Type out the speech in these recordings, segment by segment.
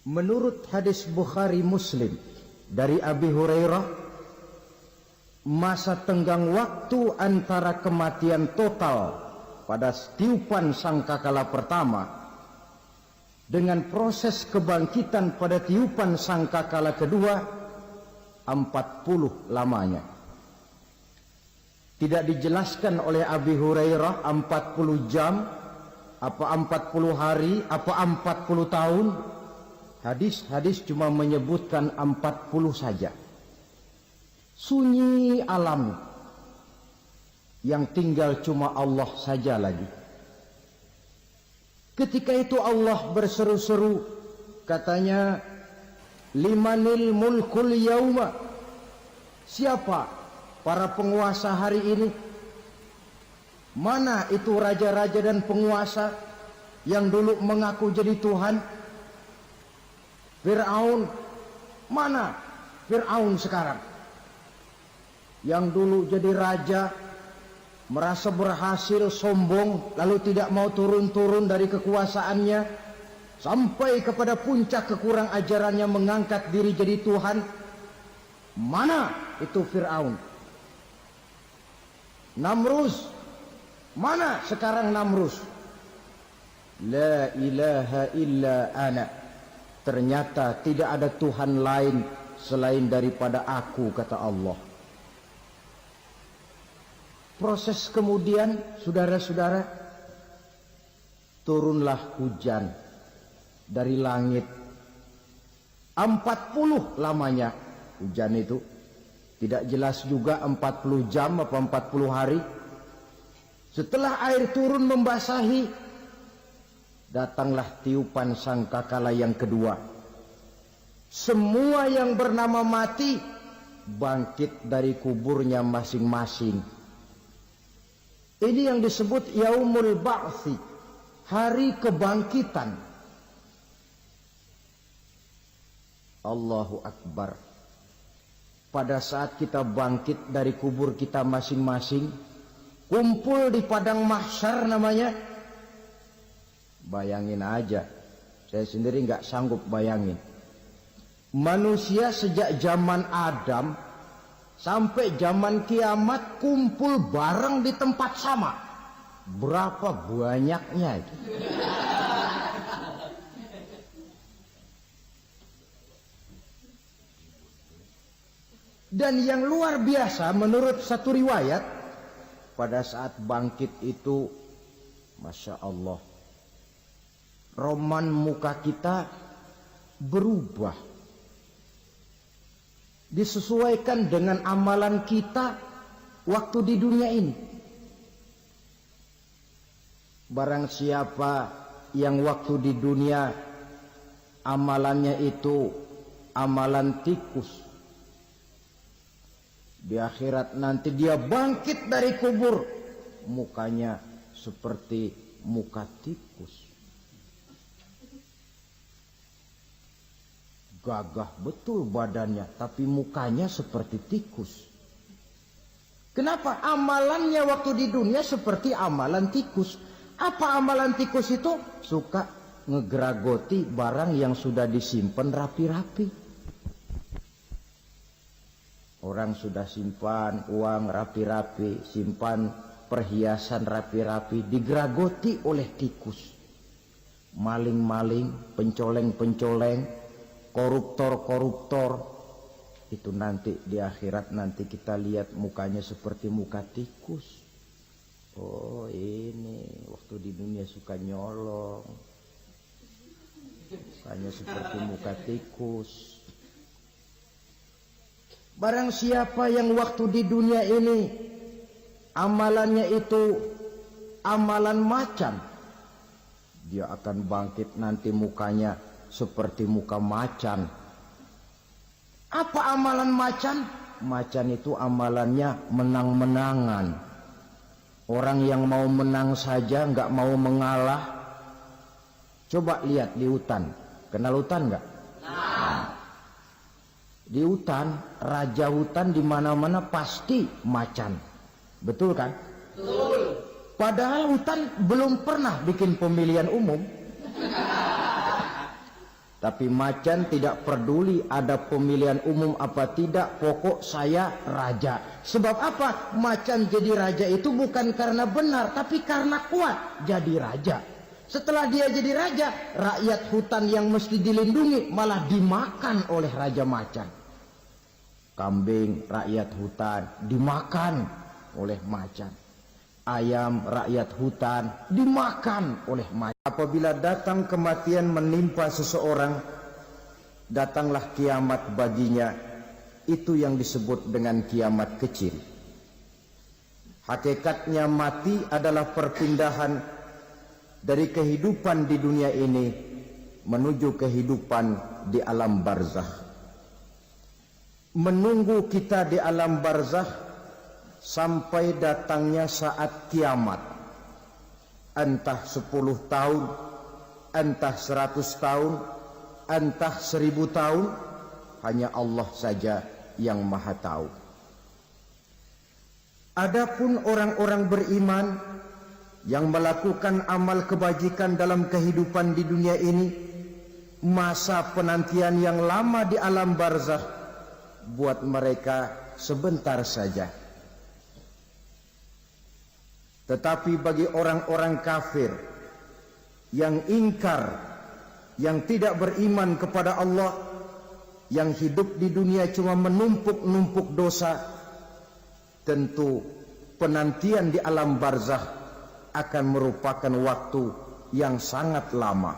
Menurut hadis Bukhari Muslim dari Abi Hurairah, masa tenggang waktu antara kematian total pada tiupan sangkakala pertama dengan proses kebangkitan pada tiupan sangkakala kedua 40 lamanya. Tidak dijelaskan oleh Abi Hurairah 40 jam, apa 40 hari, apa 40 tahun. Hadis-hadis cuma menyebutkan 40 saja. Sunyi alam yang tinggal cuma Allah saja lagi. Ketika itu Allah berseru-seru, katanya, limanil mulkul yauma, siapa para penguasa hari ini? Mana itu raja-raja dan penguasa yang dulu mengaku jadi Tuhan? Fir'aun, mana Fir'aun sekarang? Yang dulu jadi raja, merasa berhasil, sombong, lalu tidak mau turun-turun dari kekuasaannya, sampai kepada puncak kekurang ajarannya mengangkat diri jadi Tuhan. Mana itu Fir'aun? Namrus, mana sekarang Namrus? La ilaha illa ana, ternyata tidak ada Tuhan lain selain daripada aku, kata Allah. Proses kemudian, saudara-saudara, turunlah hujan dari langit. 40 lamanya hujan itu. Tidak jelas juga 40 jam apa 40 hari. Setelah air turun membasahi, datanglah tiupan sangkakala yang kedua. Semua yang bernama mati bangkit dari kuburnya masing-masing. Ini yang disebut Yaumul Ba'thi, hari kebangkitan. Allahu Akbar. Pada saat kita bangkit dari kubur kita masing-masing, kumpul di padang mahsyar namanya. Bayangin aja, saya sendiri nggak sanggup bayangin. Manusia sejak zaman Adam sampai zaman kiamat kumpul bareng di tempat sama. Berapa banyaknya itu? Dan yang luar biasa menurut satu riwayat, pada saat bangkit itu, Masya Allah, roman muka kita berubah, disesuaikan dengan amalan kita waktu di dunia ini. Barang siapa yang waktu di dunia amalannya itu amalan tikus, di akhirat nanti dia bangkit dari kubur, mukanya seperti muka tikus. Gagah betul badannya, tapi mukanya seperti tikus. Kenapa? Amalannya waktu di dunia seperti amalan tikus. Apa amalan tikus itu? Suka ngegragoti barang yang sudah disimpan rapi-rapi. Orang sudah simpan uang rapi-rapi, simpan perhiasan rapi-rapi, digragoti oleh tikus. Maling-maling, pencoleng-pencoleng, koruptor-koruptor, itu nanti di akhirat nanti kita lihat mukanya seperti muka tikus. Oh, ini waktu di dunia suka nyolong, mukanya seperti muka tikus. Barang siapa yang waktu di dunia ini amalannya itu amalan macan, dia akan bangkit nanti mukanya seperti muka macan. Apa amalan macan? Macan itu amalannya menang-menangan. Orang yang mau menang saja, nggak mau mengalah. Coba lihat di hutan. Kenal hutan nggak? Di hutan, raja hutan di mana-mana pasti macan. Betul kan? Betul. Padahal hutan belum pernah bikin pemilihan umum. Tapi macan tidak peduli ada pemilihan umum apa tidak, pokok saya raja. Sebab apa? Macan jadi raja itu bukan karena benar, tapi karena kuat jadi raja. Setelah dia jadi raja, rakyat hutan yang mesti dilindungi malah dimakan oleh raja macan. Kambing rakyat hutan dimakan oleh macan. Ayam rakyat hutan dimakan oleh macan. Apabila datang kematian menimpa seseorang, datanglah kiamat baginya. Itu yang disebut dengan kiamat kecil. Hakikatnya mati adalah perpindahan dari kehidupan di dunia ini menuju kehidupan di alam barzakh. Menunggu kita di alam barzakh sampai datangnya saat kiamat. Entah 10 tahun, entah 100 tahun, entah 1000 tahun, hanya Allah saja yang maha tahu. Adapun orang-orang beriman yang melakukan amal kebajikan dalam kehidupan di dunia ini, masa penantian yang lama di alam barzakh buat mereka sebentar saja. Tetapi bagi orang-orang kafir yang ingkar, yang tidak beriman kepada Allah, yang hidup di dunia cuma menumpuk-numpuk dosa, tentu penantian di alam barzakh akan merupakan waktu yang sangat lama.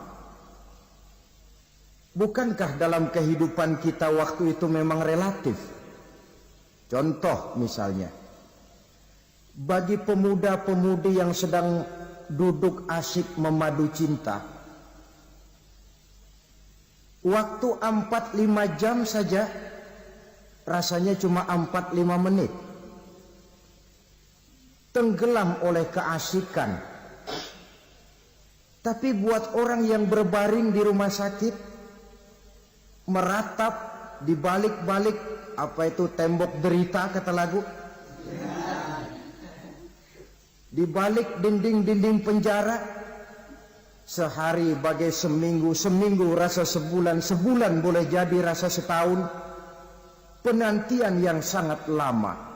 Bukankah dalam kehidupan kita waktu itu memang relatif? Contoh misalnya, bagi pemuda-pemudi yang sedang duduk asyik memadu cinta, waktu 4-5 jam saja rasanya cuma 4-5 menit. Tenggelam oleh keasikan. Tapi buat orang yang berbaring di rumah sakit, meratap di balik-balik apa itu tembok derita kata lagu, di balik dinding-dinding penjara, sehari bagai seminggu, seminggu rasa sebulan, sebulan boleh jadi rasa setahun. Penantian yang sangat lama.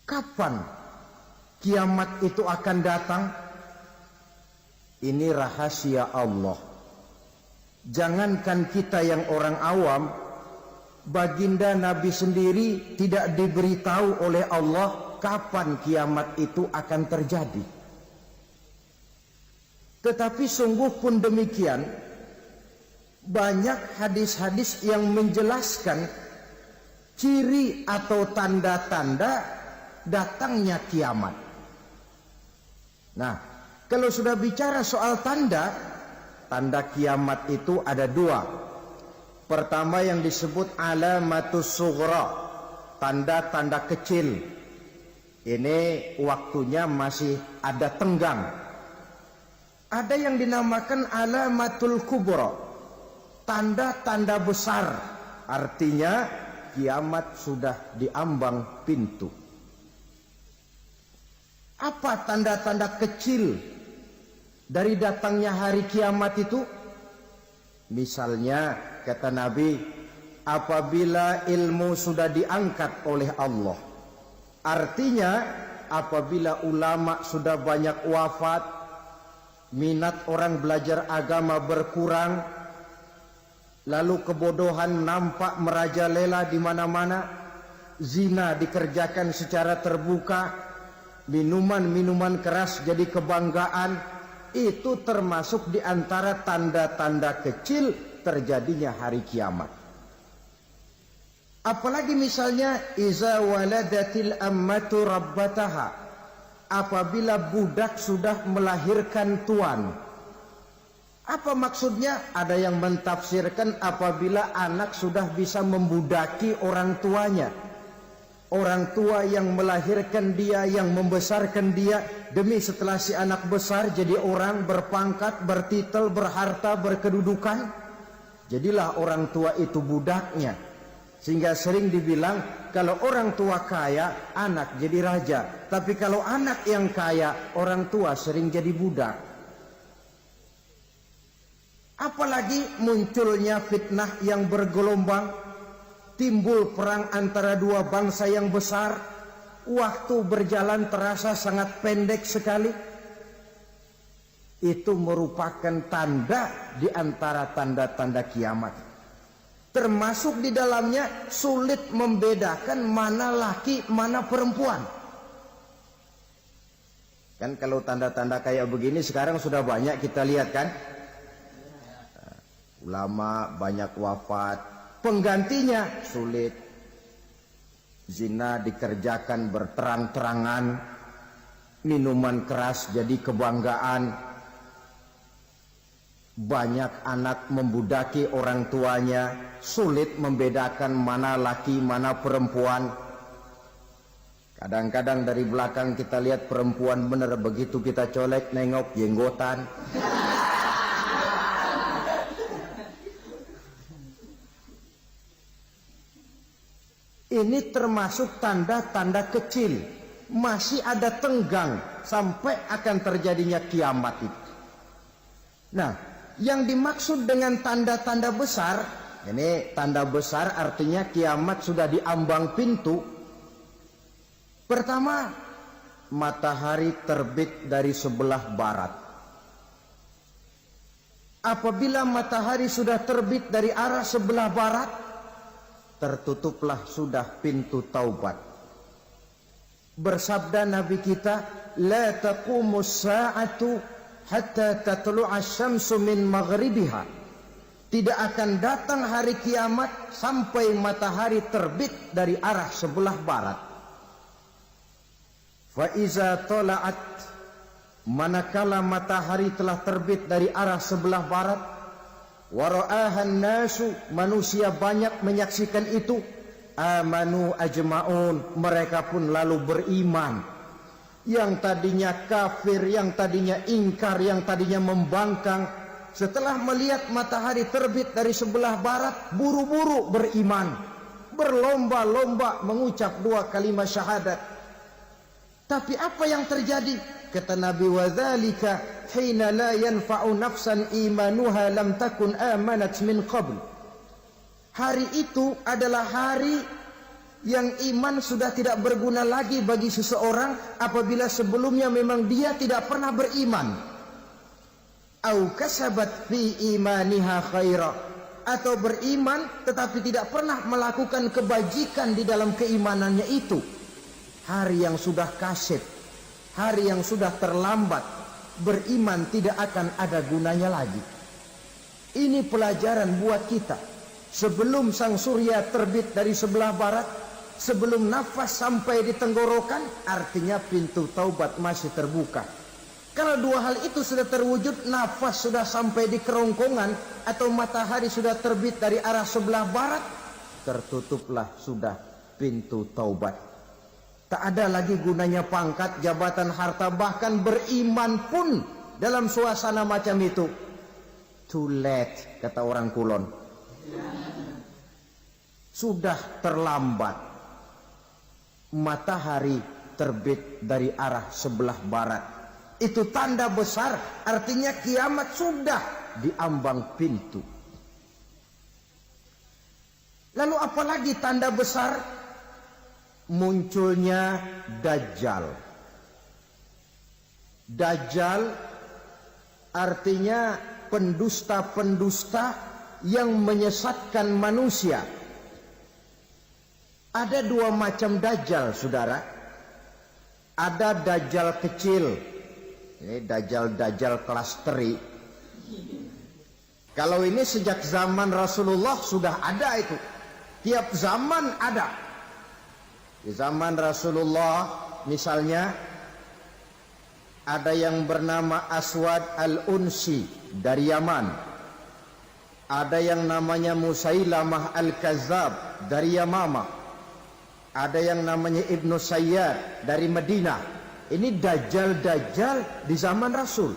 Kapan kiamat itu akan datang? Ini rahasia Allah. Jangankan kita yang orang awam, baginda Nabi sendiri tidak diberitahu oleh Allah kapan kiamat itu akan terjadi. Tetapi sungguh pun demikian, banyak hadis-hadis yang menjelaskan ciri atau tanda-tanda datangnya kiamat. Nah, kalau sudah bicara soal tanda, tanda kiamat itu ada 2. Pertama yang disebut alamatus sughra, tanda-tanda kecil. Ini waktunya masih ada tenggang. Ada yang dinamakan alamatul kubra, tanda-tanda besar. Artinya kiamat sudah diambang pintu. Apa tanda-tanda kecil dari datangnya hari kiamat itu? Misalnya kata Nabi, apabila ilmu sudah diangkat oleh Allah. Artinya apabila ulama sudah banyak wafat, minat orang belajar agama berkurang, lalu kebodohan nampak merajalela di mana-mana, zina dikerjakan secara terbuka, minuman-minuman keras jadi kebanggaan, itu termasuk di antara tanda-tanda kecil terjadinya hari kiamat. Apalagi misalnya iza waladatil ammatu rabbataha, apabila budak sudah melahirkan tuan. Apa maksudnya? Ada yang mentafsirkan apabila anak sudah bisa membudaki orang tuanya. Orang tua yang melahirkan dia, yang membesarkan dia, demi setelah si anak besar jadi orang berpangkat, bertitel, berharta, berkedudukan, jadilah orang tua itu budaknya. Sehingga sering dibilang kalau orang tua kaya, anak jadi raja. Tapi kalau anak yang kaya, orang tua sering jadi budak. Apalagi munculnya fitnah yang bergelombang, timbul perang antara dua bangsa yang besar, waktu berjalan terasa sangat pendek sekali. Itu merupakan tanda di antara tanda-tanda kiamat. Termasuk di dalamnya sulit membedakan mana laki, mana perempuan. Kan kalau tanda-tanda kayak begini sekarang sudah banyak kita lihat kan. Ulama banyak wafat, penggantinya sulit. Zina dikerjakan berterang-terangan, minuman keras jadi kebanggaan, banyak anak membudaki orang tuanya, sulit membedakan mana laki mana perempuan. Kadang-kadang dari belakang kita lihat perempuan bener, begitu kita colek nengok jenggotan. Ini termasuk tanda-tanda kecil, masih ada tenggang sampai akan terjadinya kiamat itu. Nah, yang dimaksud dengan tanda-tanda besar, ini tanda besar artinya kiamat sudah di ambang pintu. Pertama, matahari terbit dari sebelah barat. Apabila matahari sudah terbit dari arah sebelah barat, tertutuplah sudah pintu taubat. Bersabda Nabi kita, la taqumus sa'atu hatta tatlu'a syamsu min maghribiha. Tidak akan datang hari kiamat sampai matahari terbit dari arah sebelah barat. Fa iza tala'at, manakala matahari telah terbit dari arah sebelah barat, wara'ahan nasu, manusia banyak menyaksikan itu, amanu ajma'un, mereka pun lalu beriman. Yang tadinya kafir, yang tadinya ingkar, yang tadinya membangkang, setelah melihat matahari terbit dari sebelah barat, buru-buru beriman, berlomba-lomba mengucap dua kalimat syahadat. Tapi apa yang terjadi? Kata Nabi, wadzalika hina la yanfa'u nafsan imanuha lam takun amanat min qabl. Hari itu adalah hari yang iman sudah tidak berguna lagi bagi seseorang apabila sebelumnya memang dia tidak pernah beriman. Au kasabat fi imaniha khaira, atau beriman tetapi tidak pernah melakukan kebajikan di dalam keimanannya itu. Hari yang sudah kasib, hari yang sudah terlambat, beriman tidak akan ada gunanya lagi. Ini pelajaran buat kita. Sebelum sang surya terbit dari sebelah barat, sebelum nafas sampai di tenggorokan, artinya pintu taubat masih terbuka. Kalau dua hal itu sudah terwujud, nafas sudah sampai di kerongkongan atau matahari sudah terbit dari arah sebelah barat, tertutuplah sudah pintu taubat. Tak ada lagi gunanya pangkat, jabatan, harta, bahkan beriman pun dalam suasana macam itu. Too late, kata orang Kulon. Sudah terlambat. Matahari terbit dari arah sebelah barat. Itu tanda besar, artinya kiamat sudah di ambang pintu. Lalu apalagi tanda besar? Munculnya Dajjal. Dajjal artinya pendusta-pendusta yang menyesatkan manusia. Ada dua macam Dajjal, saudara. Ada Dajjal kecil, ini Dajjal kelas teri. Kalau ini sejak zaman Rasulullah sudah ada itu. Tiap zaman ada. Di zaman Rasulullah misalnya ada yang bernama Aswad al-Unsi dari Yaman. Ada yang namanya Musailamah al-Kazzab dari Yamamah. Ada yang namanya Ibnu Sayyad dari Madinah. Ini Dajjal-Dajjal di zaman Rasul.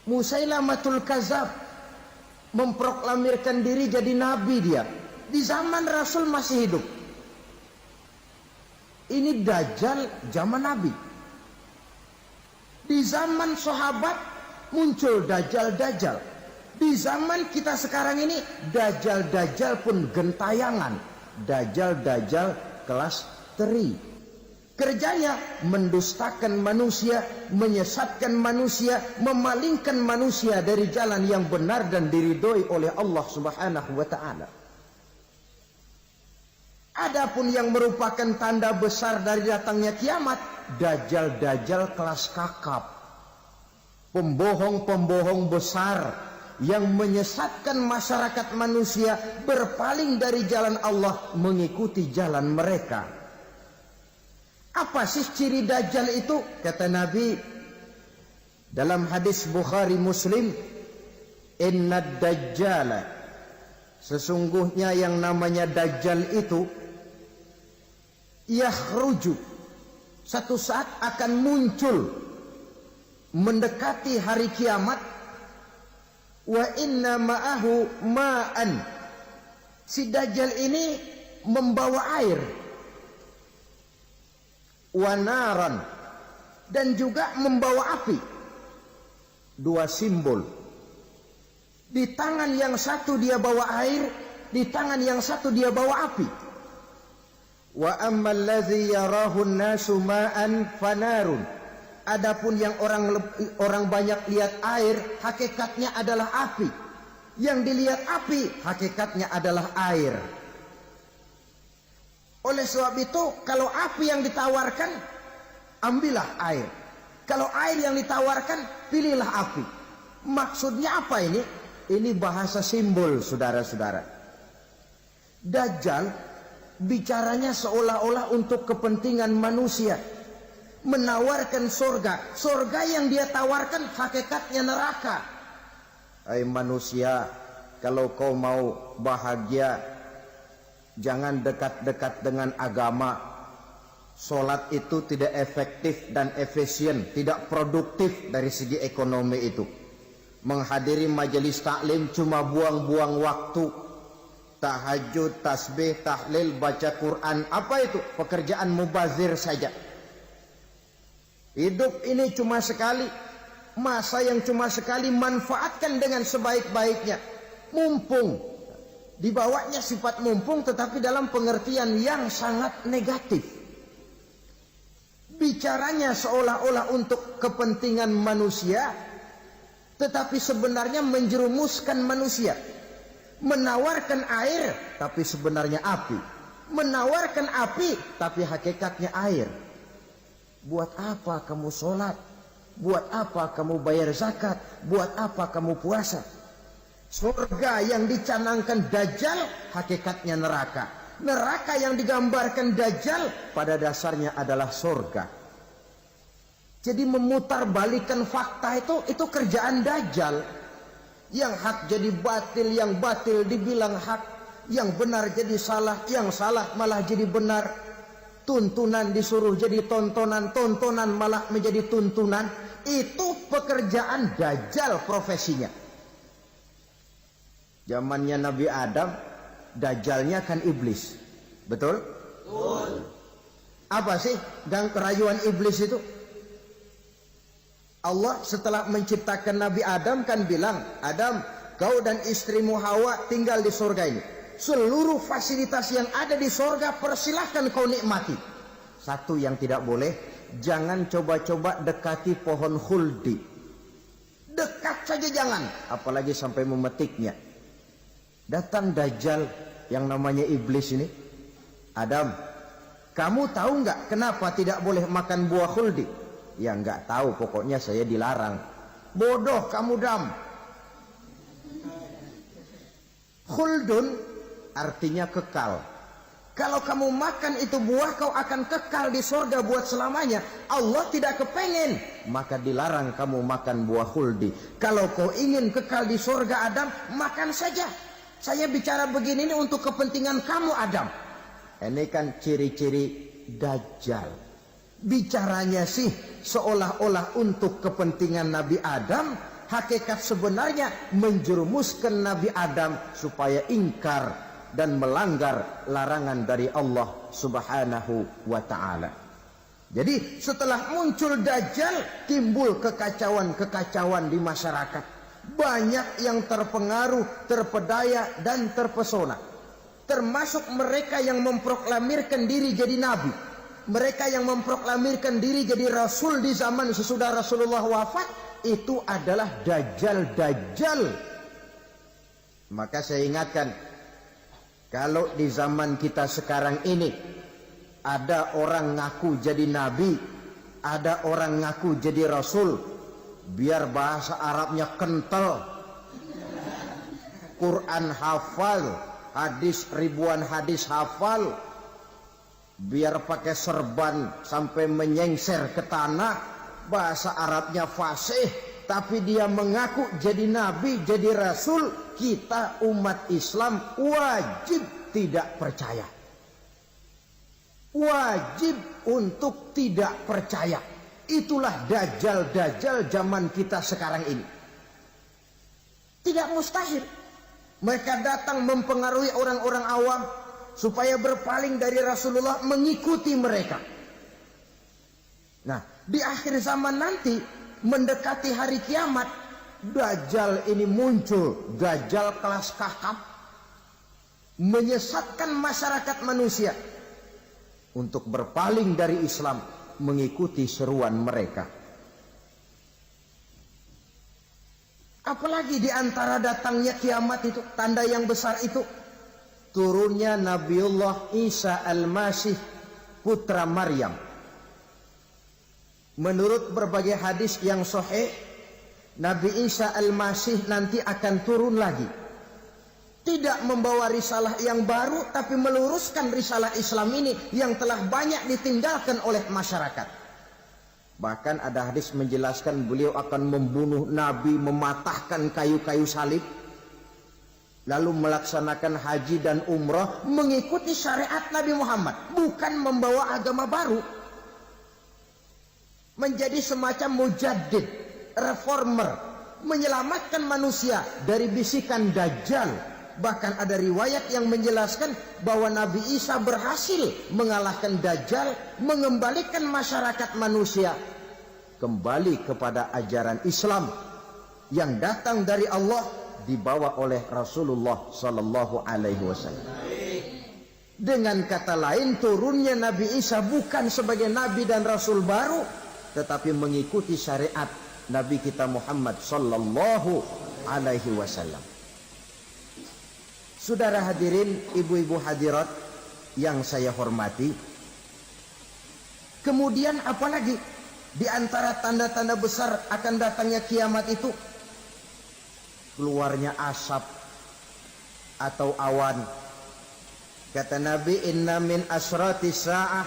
Musailamatul Kazzab memproklamirkan diri jadi nabi dia. Di zaman Rasul masih hidup. Ini Dajjal zaman Nabi. Di zaman sahabat muncul Dajjal-Dajjal. Di zaman kita sekarang ini, dajjal-dajjal pun gentayangan. Dajjal-dajjal kelas teri. Kerjanya mendustakan manusia, menyesatkan manusia, memalingkan manusia dari jalan yang benar dan diridhoi oleh Allah Subhanahu wa taala. Adapun yang merupakan tanda besar dari datangnya kiamat, dajjal-dajjal kelas kakap. Pembohong-pembohong besar yang menyesatkan masyarakat manusia berpaling dari jalan Allah mengikuti jalan mereka. Apa sih ciri dajjal itu? Kata Nabi dalam hadis Bukhari Muslim, "Inna dajjala", sesungguhnya yang namanya dajjal itu yakhruju, satu saat akan muncul mendekati hari kiamat. Wa inna ma'ahu ma'an, si dajjal ini membawa air. Wa naran, dan juga membawa api. Dua simbol. Di tangan yang satu dia bawa air, di tangan yang satu dia bawa api. Wa ammal ladzi yarahu an-nasu ma'an fanarun, adapun yang orang banyak lihat air, hakikatnya adalah api. Yang dilihat api, hakikatnya adalah air. Oleh sebab itu, kalau api yang ditawarkan, ambillah air. Kalau air yang ditawarkan, pilihlah api. Maksudnya apa ini? Ini bahasa simbol, saudara-saudara. Dajjal bicaranya seolah-olah untuk kepentingan manusia. Menawarkan surga. Surga yang dia tawarkan hakikatnya neraka. Hai manusia, kalau kau mau bahagia, jangan dekat-dekat dengan agama. Solat itu tidak efektif dan efisien, tidak produktif dari segi ekonomi itu. Menghadiri majelis taklim cuma buang-buang waktu. Tahajud, tasbih, tahlil, baca Quran, apa itu? Pekerjaan mubazir saja. Hidup ini cuma sekali, masa yang cuma sekali, manfaatkan dengan sebaik-baiknya. Mumpung. Dibawanya sifat mumpung, tetapi dalam pengertian yang sangat negatif. Bicaranya seolah-olah untuk kepentingan manusia, tetapi sebenarnya menjerumuskan manusia. Menawarkan air, tapi sebenarnya api. Menawarkan api, tapi hakikatnya air. Buat apa kamu sholat? Buat apa kamu bayar zakat? Buat apa kamu puasa? Surga yang dicanangkan dajjal, hakikatnya neraka. Neraka yang digambarkan dajjal, pada dasarnya adalah surga. Jadi memutarbalikkan fakta itu kerjaan dajjal. Yang hak jadi batil, yang batil dibilang hak, yang benar jadi salah, yang salah malah jadi benar. Tuntunan disuruh jadi tontonan, tontonan malah menjadi tuntunan. Itu pekerjaan dajjal profesinya. Zamannya Nabi Adam, dajjalnya kan iblis. Betul? Betul. Apa sih gang kerayuan iblis itu? Allah setelah menciptakan Nabi Adam kan bilang, Adam, kau dan istrimu Hawa tinggal di surga ini. Seluruh fasilitas yang ada di surga persilahkan kau nikmati. Satu yang tidak boleh, jangan coba-coba dekati pohon khuldi. Dekat saja jangan, apalagi sampai memetiknya. Datang dajjal yang namanya iblis ini. Adam, kamu tahu nggak kenapa tidak boleh makan buah khuldi? Ya nggak tahu, pokoknya saya dilarang. Bodoh kamu Dam. Khuldun artinya kekal. Kalau kamu makan itu buah, kau akan kekal di surga buat selamanya. Allah tidak kepengen, maka dilarang kamu makan buah khuldi. Kalau kau ingin kekal di surga Adam, makan saja. Saya bicara begini ini untuk kepentingan kamu Adam. Ini kan ciri-ciri dajjal. Bicaranya sih seolah-olah untuk kepentingan Nabi Adam, hakikat sebenarnya menjerumuskan Nabi Adam supaya ingkar dan melanggar larangan dari Allah Subhanahu wa ta'ala. Jadi setelah muncul dajjal, timbul kekacauan-kekacauan di masyarakat. banyak yang terpengaruh, terpedaya dan terpesona. Termasuk mereka yang memproklamirkan diri jadi nabi, mereka yang memproklamirkan diri jadi rasul di zaman sesudah Rasulullah wafat, itu adalah dajjal-dajjal. Maka saya ingatkan, kalau di zaman kita sekarang ini ada orang ngaku jadi nabi, ada orang ngaku jadi rasul, biar bahasa Arabnya kental, Quran hafal, hadis ribuan hadis hafal, biar pakai serban sampai menyengser ke tanah, bahasa Arabnya fasih, tapi dia mengaku jadi nabi, jadi rasul, kita umat Islam wajib tidak percaya. Wajib untuk tidak percaya. Itulah dajjal-dajjal zaman kita sekarang ini. Tidak mustahil mereka datang mempengaruhi orang-orang awam supaya berpaling dari Rasulullah, mengikuti mereka. Nah, di akhir zaman nanti, mendekati hari kiamat, dajjal ini muncul, dajjal kelas kakap, menyesatkan masyarakat manusia untuk berpaling dari Islam, mengikuti seruan mereka. Apalagi di antara datangnya kiamat itu, tanda yang besar itu, turunnya Nabiullah Isa Al-Masih, putra Maryam. Menurut berbagai hadis yang sahih, Nabi Isa Al-Masih nanti akan turun lagi. Tidak membawa risalah yang baru, tapi meluruskan risalah Islam ini yang telah banyak ditinggalkan oleh masyarakat. Bahkan ada hadis menjelaskan beliau akan membunuh Nabi, mematahkan kayu-kayu salib, lalu melaksanakan haji dan umrah mengikuti syariat Nabi Muhammad, bukan membawa agama baru. Menjadi semacam mujaddid, reformer, menyelamatkan manusia dari bisikan dajjal. Bahkan ada riwayat yang menjelaskan bahwa Nabi Isa berhasil mengalahkan dajjal, mengembalikan masyarakat manusia kembali kepada ajaran Islam yang datang dari Allah, dibawa oleh Rasulullah sallallahu alaihi wasallam. Dengan kata lain, turunnya Nabi Isa bukan sebagai nabi dan rasul baru, tetapi mengikuti syariat Nabi kita Muhammad sallallahu alaihi wasallam. Saudara hadirin, ibu-ibu hadirat yang saya hormati, kemudian apalagi di antara tanda-tanda besar akan datangnya kiamat itu? Keluarnya asap atau awan. Kata Nabi, inna min asrati sa'ah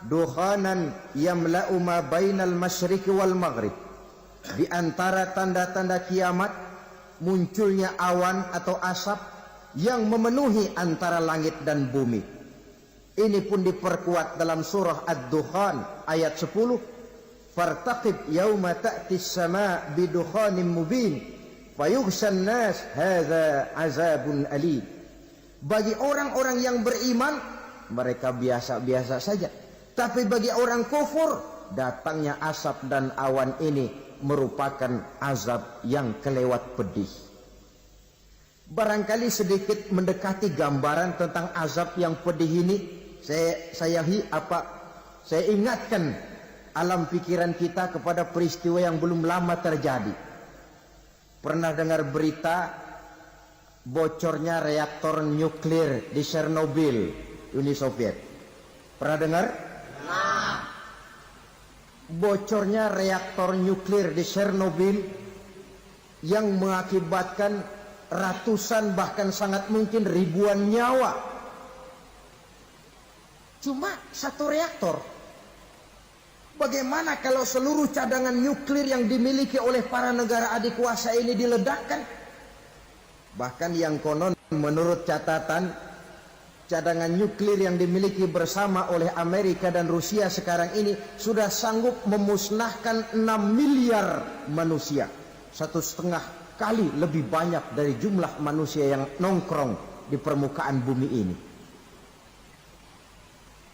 dukhanan yamla'u ma bainal masyriqi wal maghrib. Di antara tanda-tanda kiamat, munculnya awan atau asap yang memenuhi antara langit dan bumi. Ini pun diperkuat dalam surah Ad-Dukhan ayat 10. Fartaqib yauma ta'tis sama' bidukhanin mubin fayughshan nas hadza azabun alim. Bagi orang-orang yang beriman, mereka biasa-biasa saja. Tapi bagi orang kufur, datangnya asap dan awan ini merupakan azab yang kelewat pedih. Barangkali sedikit mendekati gambaran tentang azab yang pedih ini, saya ingatkan alam pikiran kita kepada peristiwa yang belum lama terjadi. Pernah dengar berita bocornya reaktor nuklir di Chernobyl, Uni Soviet? Pernah dengar? Bocornya reaktor nuklir di Chernobyl yang mengakibatkan ratusan bahkan sangat mungkin ribuan nyawa. Cuma satu reaktor. Bagaimana kalau seluruh cadangan nuklir yang dimiliki oleh para negara adik kuasa ini diledakkan? Bahkan yang konon menurut catatan, cadangan nuklir yang dimiliki bersama oleh Amerika dan Rusia sekarang ini sudah sanggup memusnahkan 6 miliar manusia. 1,5 kali lebih banyak dari jumlah manusia yang nongkrong di permukaan bumi ini.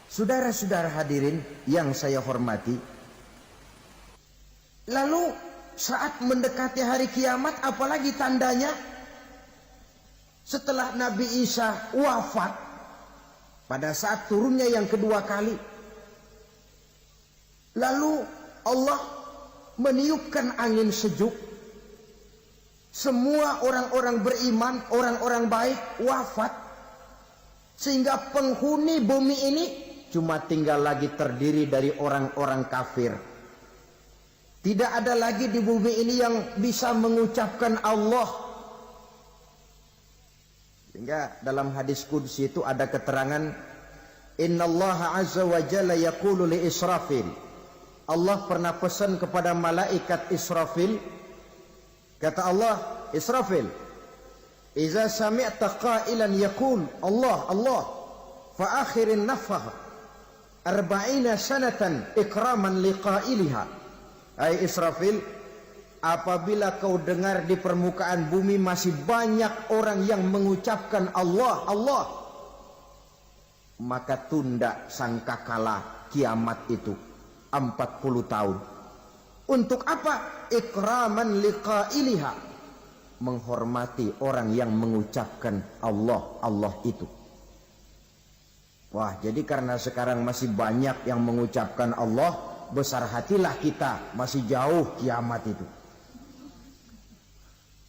Saudara-saudara hadirin yang saya hormati, lalu saat mendekati hari kiamat, apalagi tandanya setelah Nabi Isa wafat, pada saat turunnya yang kedua kali, lalu Allah meniupkan angin sejuk, semua orang-orang beriman, orang-orang baik wafat, sehingga penghuni bumi ini cuma tinggal lagi terdiri dari orang-orang kafir. Tidak ada lagi di bumi ini yang bisa mengucapkan Allah. Sehingga dalam hadis qudsi itu ada keterangan, innallaha azza wa jalla yaqulu li Israfil. Allah pernah pesan kepada malaikat Israfil, kata Allah, Israfil, iza sami'ta qailan yaqul Allah Allah fa akhirin nafah 40 sanatan ikraman liqailiha. Hai Israfil, apabila kau dengar di permukaan bumi masih banyak orang yang mengucapkan Allah Allah, maka tunda sangkakala kiamat itu 40 tahun. Untuk apa? Ikraman liqailiha, menghormati orang yang mengucapkan Allah Allah itu. Wah, jadi karena sekarang masih banyak yang mengucapkan Allah, besar hatilah kita, masih jauh kiamat itu.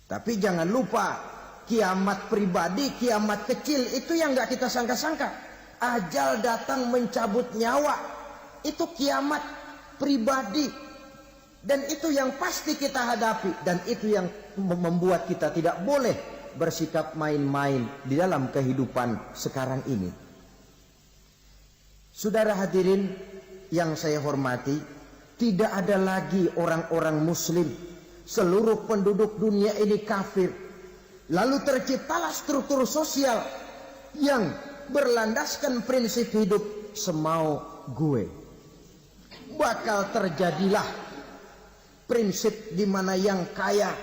Tapi jangan lupa, kiamat pribadi, kiamat kecil itu yang nggak kita sangka-sangka. Ajal datang mencabut nyawa, itu kiamat pribadi, dan itu yang pasti kita hadapi, dan itu yang membuat kita tidak boleh bersikap main-main di dalam kehidupan sekarang ini. Saudara hadirin yang saya hormati, tidak ada lagi orang-orang muslim. Seluruh penduduk dunia ini kafir. Lalu terciptalah struktur sosial yang berlandaskan prinsip hidup semau gue. Bakal terjadilah prinsip di mana yang kaya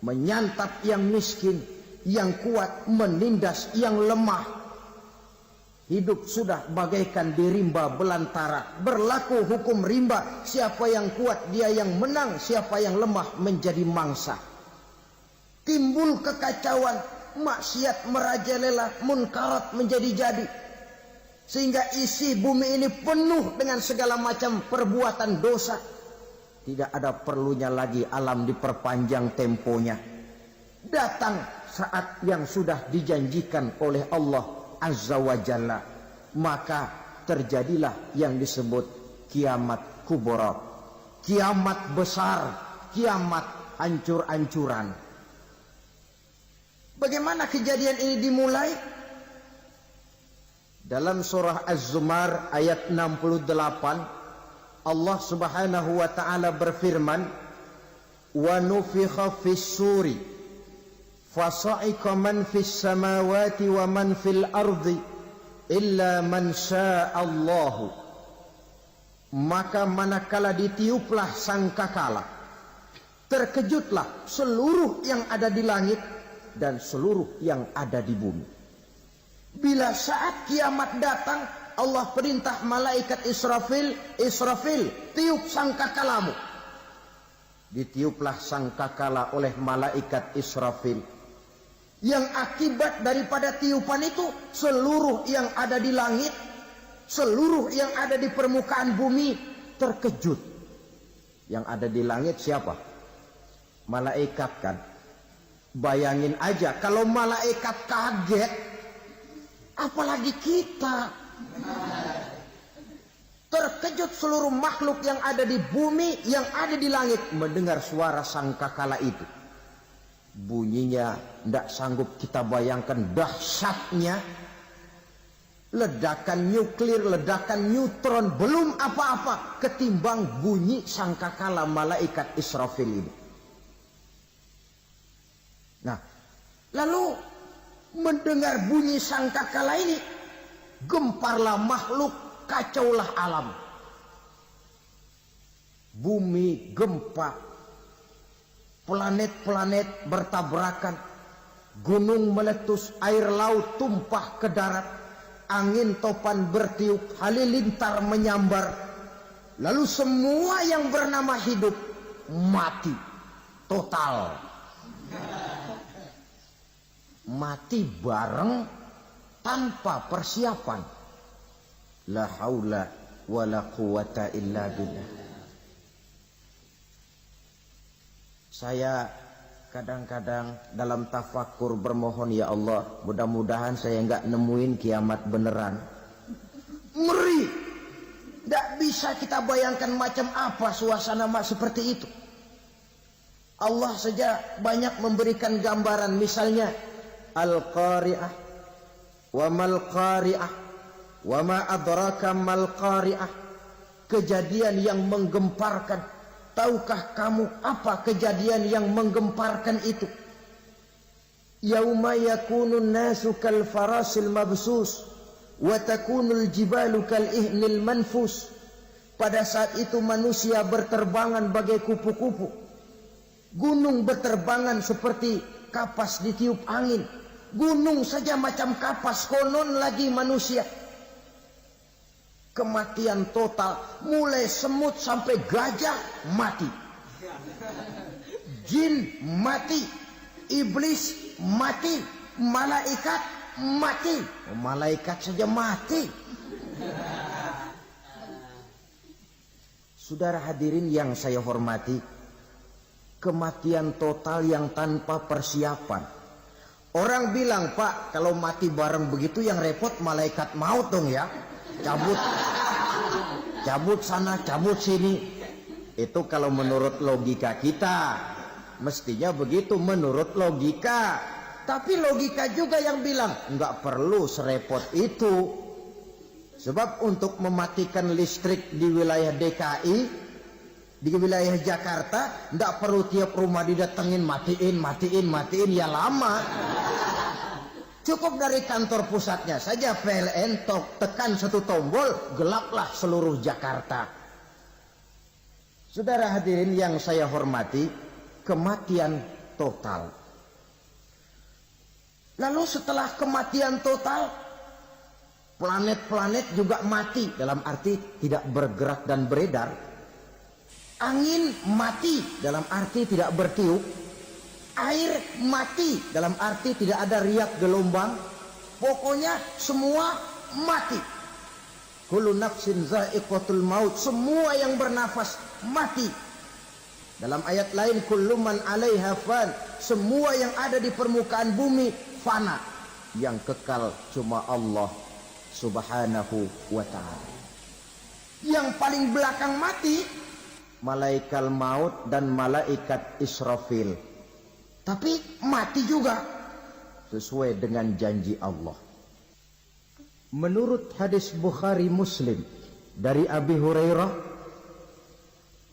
menyantap yang miskin, yang kuat menindas yang lemah. Hidup sudah bagaikan di rimba belantara. Berlaku hukum rimba. Siapa yang kuat dia yang menang, siapa yang lemah menjadi mangsa. Timbul kekacauan, maksiat merajalela, munkarat menjadi-jadi. Sehingga isi bumi ini penuh dengan segala macam perbuatan dosa. Tidak ada perlunya lagi alam diperpanjang temponya. Datang saat yang sudah dijanjikan oleh Allah Azza wa Jalla, maka terjadilah yang disebut kiamat kubra, kiamat besar, kiamat hancur-hancuran. Bagaimana kejadian ini dimulai? Dalam surah Az-Zumar ayat 68, Allah Subhanahu wa taala berfirman, wa nufikha fis-suri fasa'iqa man fis samawati wa man fil ardi illa man sya'allahu. Maka manakala ditiuplah sangkakala, terkejutlah seluruh yang ada di langit dan seluruh yang ada di bumi. Bila saat kiamat datang, Allah perintah malaikat Israfil, Israfil, tiup sangkakalamu. Ditiuplah sangkakala oleh malaikat Israfil. Yang akibat daripada tiupan itu, seluruh yang ada di langit, seluruh yang ada di permukaan bumi terkejut. Yang ada di langit siapa? Malaikat kan. Bayangin aja kalau malaikat kaget, apalagi kita. Terkejut seluruh makhluk yang ada di bumi, yang ada di langit mendengar suara sangkakala itu. Bunyinya tidak sanggup kita bayangkan dahsyatnya. Ledakan nuklir, ledakan neutron, belum apa-apa ketimbang bunyi sangkakala malaikat Israfil ini. Nah, lalu mendengar bunyi sangkakala ini, gemparlah makhluk, kacaulah alam. Bumi gempa, planet-planet bertabrakan, gunung meletus, air laut tumpah ke darat, angin topan bertiup, halilintar menyambar. Lalu semua yang bernama hidup mati total. Mati bareng tanpa persiapan. La haula wala quwata illa billah. Saya kadang-kadang dalam tafakur bermohon, ya Allah, mudah-mudahan saya enggak nemuin kiamat beneran. Ngeri. Tidak bisa kita bayangkan macam apa suasana seperti itu. Allah saja banyak memberikan gambaran, misalnya Al-Qari'ah, wa mal qari'ah, wa ma adraka mal qari'ah. Kejadian yang menggemparkan. Tahukah kamu apa kejadian yang menggemparkan itu? Yauma yakunun nasu kal farasil mabsus wa takunul jibalu kal ihnil manfus. Pada saat itu manusia berterbangan bagai kupu-kupu. Gunung berterbangan seperti kapas ditiup angin. Gunung saja macam kapas, konon lagi manusia. Kematian total, mulai semut sampai gajah mati. Jin mati, iblis mati, malaikat mati. Malaikat saja mati. Saudara hadirin yang saya hormati, kematian total yang tanpa persiapan. Orang bilang, Pak, kalau mati bareng begitu yang repot malaikat maut dong ya. Cabut sana, cabut sini. Itu kalau menurut logika kita. Mestinya begitu menurut logika. Tapi logika juga yang bilang nggak perlu serepot itu. Sebab untuk mematikan listrik di wilayah DKI, di wilayah Jakarta, nggak perlu tiap rumah didatengin matiin, ya lama. Cukup dari kantor pusatnya saja PLN tekan satu tombol, gelaplah seluruh Jakarta. Saudara hadirin yang saya hormati, kematian total. Lalu setelah kematian total, planet-planet juga mati, dalam arti tidak bergerak dan beredar. Angin mati, dalam arti tidak bertiup. Air mati, dalam arti tidak ada riak gelombang. Pokoknya semua mati. Kullu nafsin za'iqatul maut. Semua yang bernafas mati. Dalam ayat lain, kullu man 'alaiha fan. Semua yang ada di permukaan bumi fana. Yang kekal cuma Allah Subhanahu wa ta'ala. Yang paling belakang mati malaikat maut dan malaikat Israfil. Tapi mati juga sesuai dengan janji Allah. Menurut hadis Bukhari Muslim dari Abi Hurairah,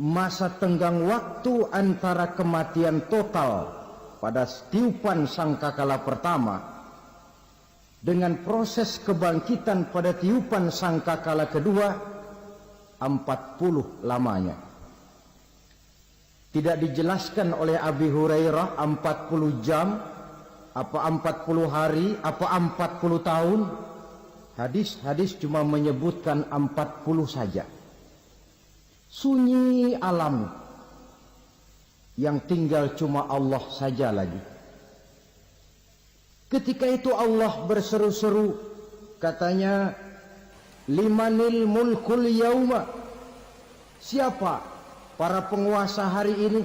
masa tenggang waktu antara kematian total pada tiupan sangkakala pertama dengan proses kebangkitan pada tiupan sangkakala kedua 40 lamanya. Tidak dijelaskan oleh Abi Hurairah 40 jam, apa 40 hari, apa 40 tahun. Hadis-hadis cuma menyebutkan 40 saja. Sunyi alam, yang tinggal cuma Allah saja lagi. Ketika itu Allah berseru-seru, katanya, limanil mulkul yauma. Siapa para penguasa hari ini?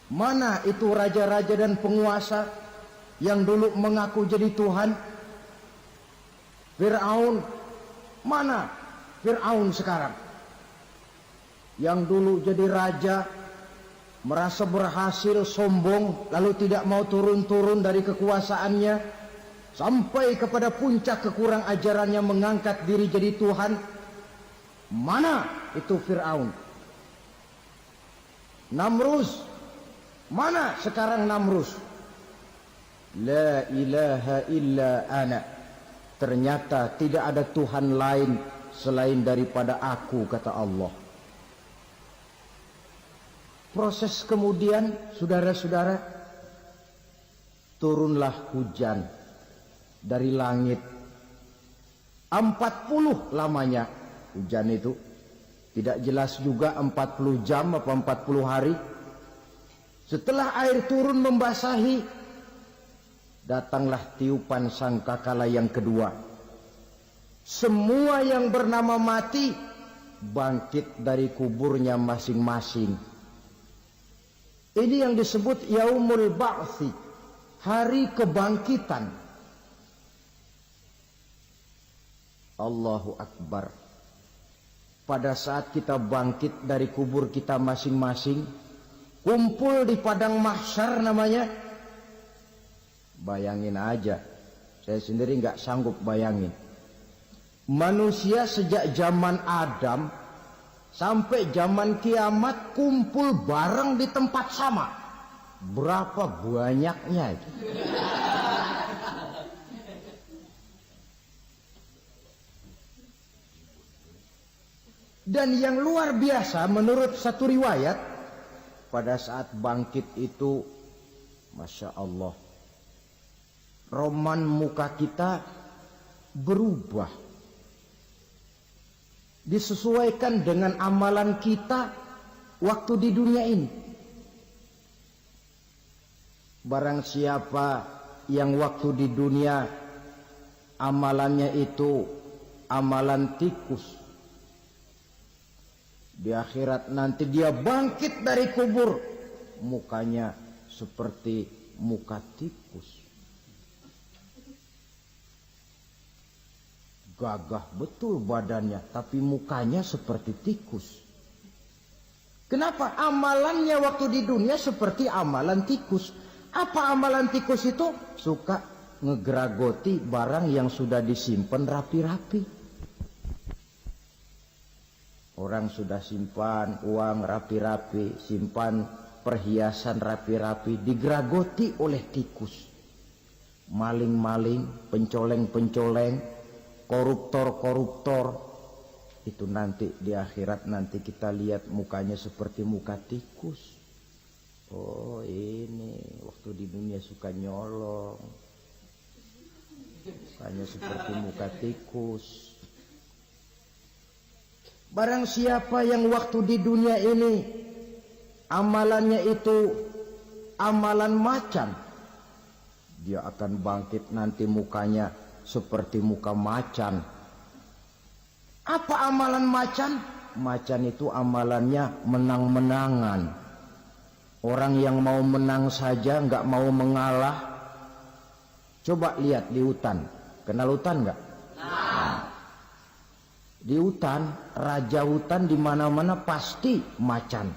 Mana itu raja-raja dan penguasa yang dulu mengaku jadi Tuhan? Fir'aun. Mana Fir'aun sekarang? Yang dulu jadi raja, merasa berhasil, sombong, lalu tidak mau turun-turun dari kekuasaannya, sampai kepada puncak kekurang ajarannya mengangkat diri jadi Tuhan. Mana itu Fir'aun? Namrus. Mana sekarang Namrus? La ilaha illa ana. Ternyata tidak ada Tuhan lain selain daripada aku, kata Allah. Proses kemudian, saudara-saudara, turunlah hujan dari langit. 40 lamanya hujan itu. Tidak jelas juga 40 jam apa 40 hari. Setelah air turun membasahi, datanglah tiupan sangkakala yang kedua. Semua yang bernama mati bangkit dari kuburnya masing-masing. Ini yang disebut Yaumul Ba'thi, hari kebangkitan. Allahu Akbar. Pada saat kita bangkit dari kubur kita masing-masing, kumpul di padang mahsyar namanya. Bayangin aja, saya sendiri nggak sanggup bayangin. Manusia sejak zaman Adam sampai zaman kiamat kumpul bareng di tempat sama. Berapa banyaknya itu? Dan yang luar biasa menurut satu riwayat, pada saat bangkit itu, Masya Allah, roman muka kita berubah, disesuaikan dengan amalan kita waktu di dunia ini. Barang siapa yang waktu di dunia amalannya itu amalan tikus, di akhirat nanti dia bangkit dari kubur, mukanya seperti muka tikus. Gagah betul badannya, tapi mukanya seperti tikus. Kenapa? Amalannya waktu di dunia seperti amalan tikus. Apa amalan tikus itu? Suka ngegeragoti barang yang sudah disimpan rapi-rapi. Orang sudah simpan uang rapi-rapi, simpan perhiasan rapi-rapi, digeragoti oleh tikus. Maling-maling, pencoleng-pencoleng, koruptor-koruptor, itu nanti di akhirat nanti kita lihat mukanya seperti muka tikus. Oh ini waktu di dunia suka nyolong, mukanya seperti muka tikus. Barang siapa yang waktu di dunia ini amalannya itu amalan macan, dia akan bangkit nanti mukanya seperti muka macan. Apa amalan macan? Macan itu amalannya menang-menangan. Orang yang mau menang saja nggak mau mengalah. Coba lihat di hutan, kenal hutan nggak? Di hutan, raja hutan di mana-mana pasti macan.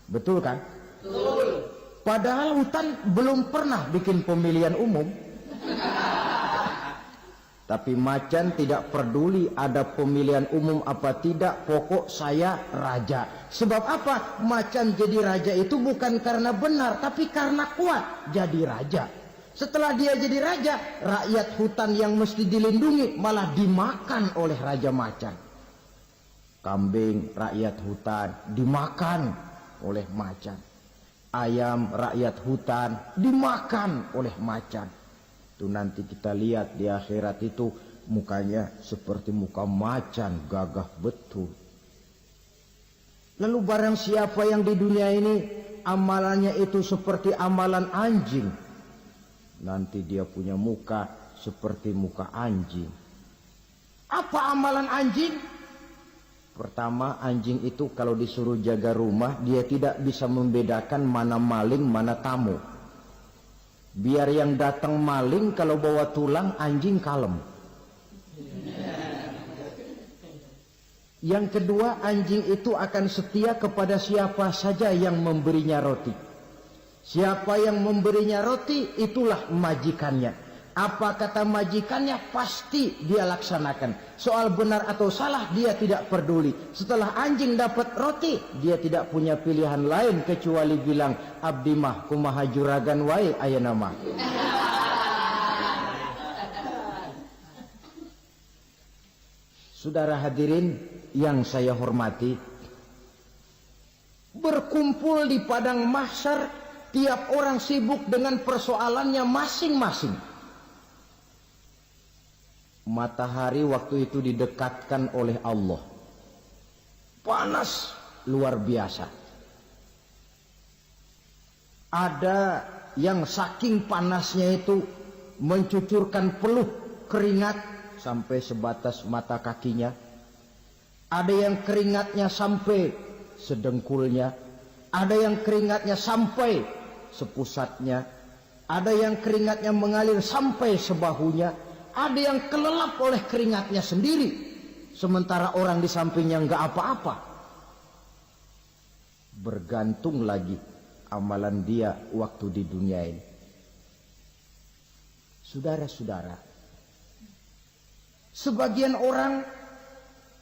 Betul kan? Betul. Padahal hutan belum pernah bikin pemilihan umum. Tapi macan tidak peduli ada pemilihan umum apa tidak, pokok saya raja. Sebab apa? Macan jadi raja itu bukan karena benar, tapi karena kuat jadi raja. Setelah dia jadi raja, rakyat hutan yang mesti dilindungi malah dimakan oleh raja macan. Kambing rakyat hutan dimakan oleh macan. Ayam rakyat hutan dimakan oleh macan. Itu nanti kita lihat di akhirat itu mukanya seperti muka macan, gagah betul. Lalu barang siapa yang di dunia ini amalannya itu seperti amalan anjing, nanti dia punya muka seperti muka anjing. Apa amalan anjing? Pertama, anjing itu kalau disuruh jaga rumah, dia tidak bisa membedakan mana maling, mana tamu. Biar yang datang maling, kalau bawa tulang, anjing kalem. Yang kedua, anjing itu akan setia kepada siapa saja yang memberinya roti. Siapa yang memberinya roti, itulah majikannya. Apa kata majikannya pasti dia laksanakan. Soal benar atau salah dia tidak peduli. Setelah anjing dapat roti, dia tidak punya pilihan lain kecuali bilang, abdi mah kumaha juragan wae ayeuna mah. Saudara hadirin yang saya hormati, berkumpul di padang mahsyar, tiap orang sibuk dengan persoalannya masing-masing. Matahari waktu itu didekatkan oleh Allah. panas luar biasa. Ada yang saking panasnya itu mencucurkan peluh keringat sampai sebatas mata kakinya. Ada yang keringatnya sampai sedengkulnya. Ada yang keringatnya sampai sepusatnya. Ada yang keringatnya mengalir sampai sebahunya. Ada yang kelelap oleh keringatnya sendiri, sementara orang di sampingnya nggak apa-apa. Bergantung lagi amalan dia waktu di dunia ini. Saudara-saudara, sebagian orang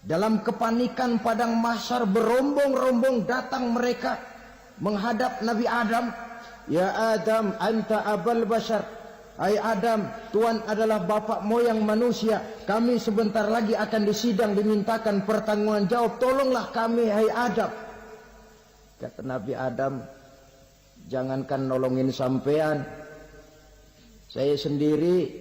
dalam kepanikan padang mahsyar berombong-rombong datang mereka menghadap Nabi Adam. Ya Adam, anta abal bashar. Hai Adam, Tuhan adalah bapak moyang manusia. Kami sebentar lagi akan disidang, dimintakan pertanggungan jawab. Tolonglah kami, hai Adam. Kata Nabi Adam, jangankan nolongin sampean, saya sendiri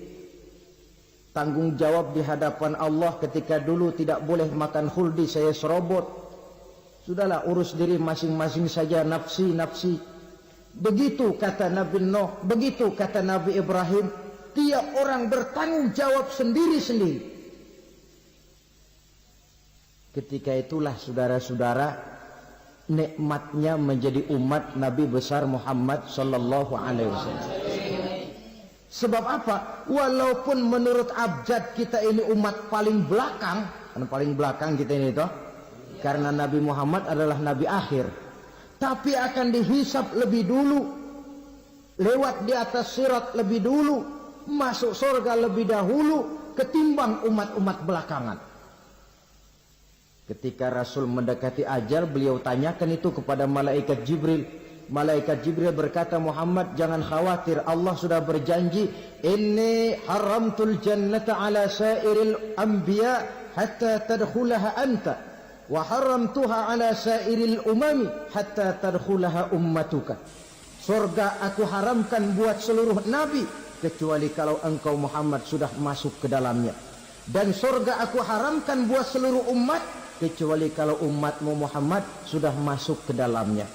tanggung jawab di hadapan Allah. Ketika dulu tidak boleh makan khuldi, saya serobot. Sudahlah, urus diri masing-masing saja, nafsi. Begitu kata Nabi Nuh, begitu kata Nabi Ibrahim. Tiap orang bertanggung jawab sendiri-sendiri. Ketika itulah saudara-saudara, nikmatnya menjadi umat Nabi besar Muhammad sallallahu alaihi wasallam. Sebab apa? Walaupun menurut abjad kita ini umat paling belakang, kan paling belakang kita ini toh, karena Nabi Muhammad adalah Nabi akhir. Tapi akan dihisap lebih dulu, lewat di atas sirat lebih dulu, masuk surga lebih dahulu ketimbang umat-umat belakangan. Ketika Rasul mendekati ajal, beliau tanyakan itu kepada malaikat Jibril. Malaikat Jibril berkata, Muhammad jangan khawatir, Allah sudah berjanji, inni haramtul jannata ala sairil anbiya hatta tadkhulaha anta. Wa haramtuha ala sairil umami hatta tadkhulaha ummatuka. Surga aku haramkan buat seluruh nabi kecuali kalau engkau Muhammad sudah masuk ke dalamnya. Dan surga aku haramkan buat seluruh umat kecuali kalau umatmu Muhammad sudah masuk ke dalamnya.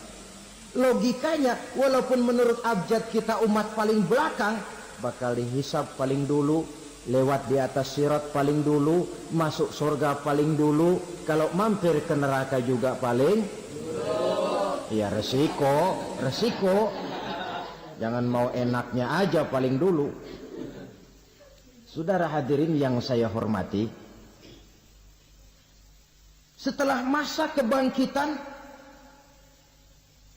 Logikanya, walaupun menurut abjad kita umat paling belakang, bakal dihisap paling dulu, lewat di atas sirat paling dulu, masuk surga paling dulu, kalau mampir ke neraka juga paling dulu. Ya resiko. Jangan mau enaknya aja paling dulu. Saudara hadirin yang saya hormati, setelah masa kebangkitan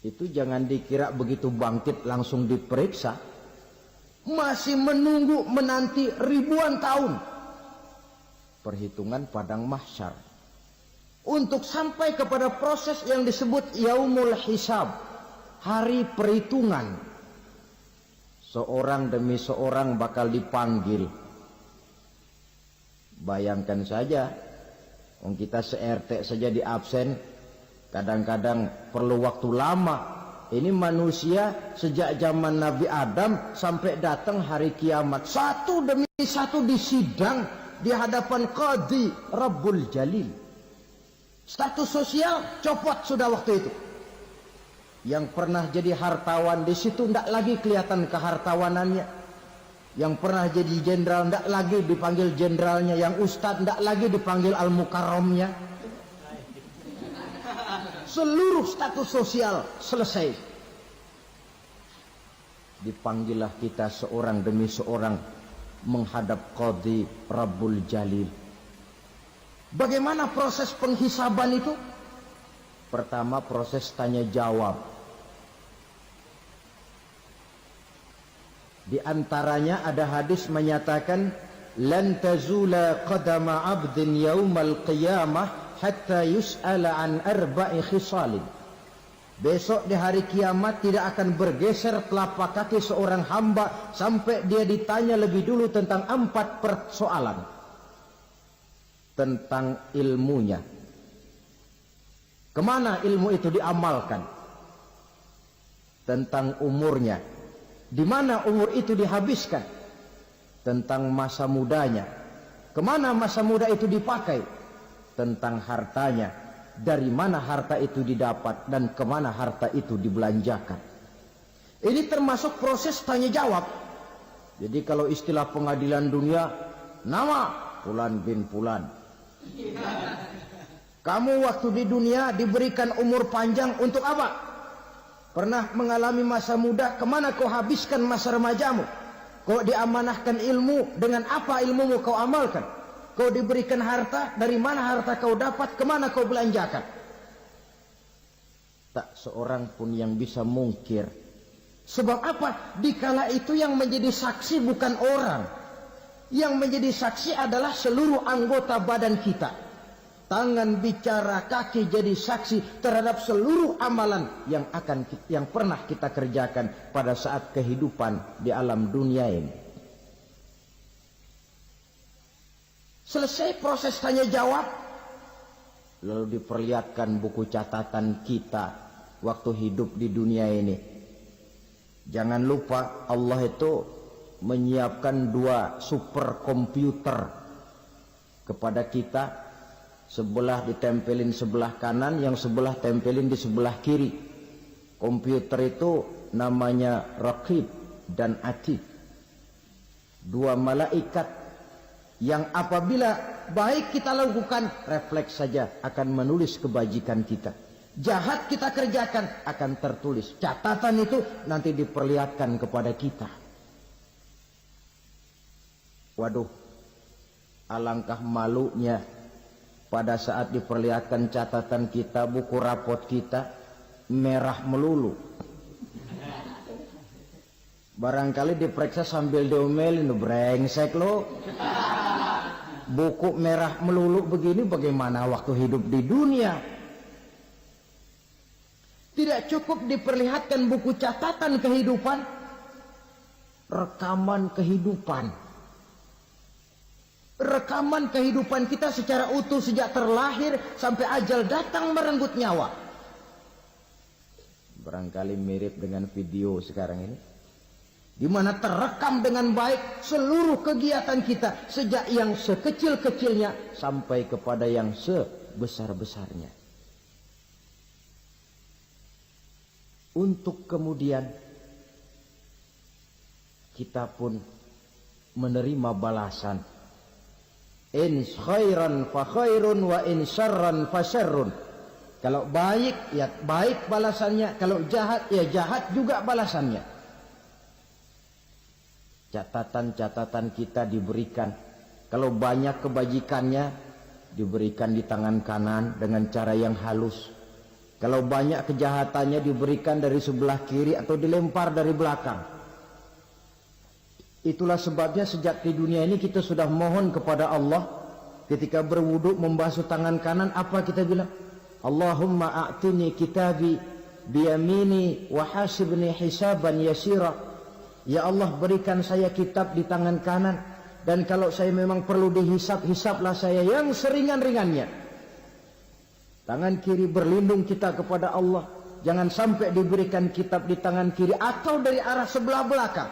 itu jangan dikira begitu bangkit langsung diperiksa. Masih menunggu menanti ribuan tahun perhitungan padang mahsyar untuk sampai kepada proses yang disebut yaumul hisab, hari perhitungan. Seorang demi seorang bakal dipanggil. Bayangkan saja, kita se-RT saja di absen, kadang-kadang perlu waktu lama. Ini manusia sejak zaman Nabi Adam sampai datang hari kiamat, satu demi satu disidang di hadapan Qadhi Rabbul Jalil. Status sosial copot sudah waktu itu. Yang pernah jadi hartawan di situ tidak lagi kelihatan kehartawanannya. Yang pernah jadi jenderal tidak lagi dipanggil jenderalnya. Yang ustadz tidak lagi dipanggil al-mukarramnya. Seluruh status sosial selesai. Dipanggillah kita seorang demi seorang menghadap Qadhi Rabbul Jalil. Bagaimana proses penghisaban itu? Pertama, proses tanya jawab. Di antaranya ada hadis menyatakan, lan tazula qadama 'abdin yaumal qiyamah hatta yus'ala an arba'i khisalin. Besok di hari kiamat tidak akan bergeser telapak kaki seorang hamba sampai dia ditanya lebih dulu tentang 4 persoalan. Tentang ilmunya. Kemana ilmu itu diamalkan? Tentang umurnya. Di mana umur itu dihabiskan? Tentang masa mudanya. Kemana masa muda itu dipakai? Tentang hartanya. dari mana harta itu didapat dan kemana harta itu dibelanjakan. Ini termasuk proses tanya jawab. Jadi kalau istilah pengadilan dunia, nama Fulan bin Fulan. Kamu waktu di dunia diberikan umur panjang untuk apa? Pernah mengalami masa muda, kemana kau habiskan masa remajamu? Kau diamanahkan ilmu, dengan apa ilmumu kau amalkan? Kau diberikan harta, dari mana harta kau dapat, kemana kau belanjakan? Tak seorang pun yang bisa mungkir. Sebab apa? Dikala itu yang menjadi saksi bukan orang. Yang menjadi saksi adalah seluruh anggota badan kita. Tangan bicara, kaki jadi saksi terhadap seluruh amalan yang pernah kita kerjakan pada saat kehidupan di alam dunia ini. Selesai proses tanya jawab, lalu diperlihatkan buku catatan kita waktu hidup di dunia ini. Jangan lupa Allah itu menyiapkan 2 superkomputer kepada kita. Sebelah ditempelin sebelah kanan, yang sebelah tempelin di sebelah kiri. Komputer itu namanya Raqib dan Atid. 2 malaikat yang apabila baik kita lakukan, refleks saja akan menulis kebajikan kita. Jahat kita kerjakan, akan tertulis. Catatan itu nanti diperlihatkan kepada kita. Waduh, alangkah malunya pada saat diperlihatkan catatan kita, buku rapot kita merah melulu. Barangkali diperiksa sambil diomelin, brengsek lo. Buku merah melulu begini, bagaimana waktu hidup di dunia? Tidak cukup diperlihatkan buku catatan kehidupan, rekaman kehidupan. Rekaman kehidupan kita secara utuh sejak terlahir sampai ajal datang merenggut nyawa. Barangkali mirip dengan video sekarang ini, di mana terekam dengan baik seluruh kegiatan kita sejak yang sekecil-kecilnya sampai kepada yang sebesar-besarnya. Untuk kemudian kita pun menerima balasan. In khairan fa khairun wa in syarran fa syarrun. Kalau baik ya baik balasannya, kalau jahat ya jahat juga balasannya. Catatan-catatan kita diberikan. Kalau banyak kebajikannya diberikan di tangan kanan dengan cara yang halus. Kalau banyak kejahatannya diberikan dari sebelah kiri atau dilempar dari belakang. Itulah sebabnya sejak di dunia ini kita sudah mohon kepada Allah. Ketika berwudu membasuh tangan kanan, apa kita bilang? Allahumma a'tini kitabi biyamini wa hasibni hisaban yasira. Ya Allah, berikan saya kitab di tangan kanan, dan kalau saya memang perlu dihisap, hisaplah saya yang seringan-ringannya. Tangan kiri berlindung kita kepada Allah, jangan sampai diberikan kitab di tangan kiri atau dari arah sebelah belakang.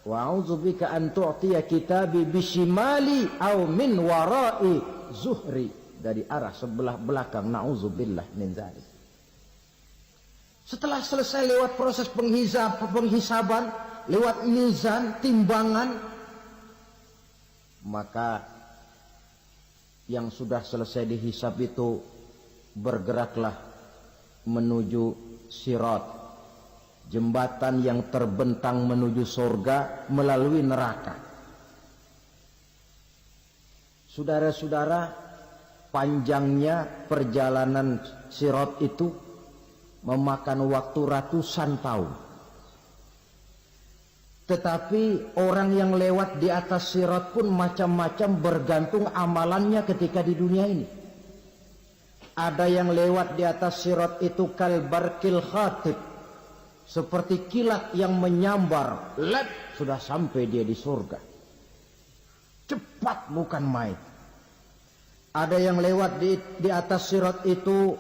Wa a'udzubika an tu'tiya kitabi bishimali aw min wara'i zuhri, dari arah sebelah belakang. Na'udzubillah min dzalik. Setelah selesai lewat proses penghisaban, lewat mizan, timbangan, maka yang sudah selesai dihisab itu bergeraklah menuju sirat, jembatan yang terbentang menuju surga melalui neraka. Saudara-saudara, panjangnya perjalanan sirat itu memakan waktu ratusan tahun. Tetapi orang yang lewat di atas sirat pun macam-macam, bergantung amalannya ketika di dunia ini. Ada yang lewat di atas sirat itu kalbarkil khatib, seperti kilat yang menyambar, sudah sampai dia di surga. Cepat bukan main. Ada yang lewat di atas sirat itu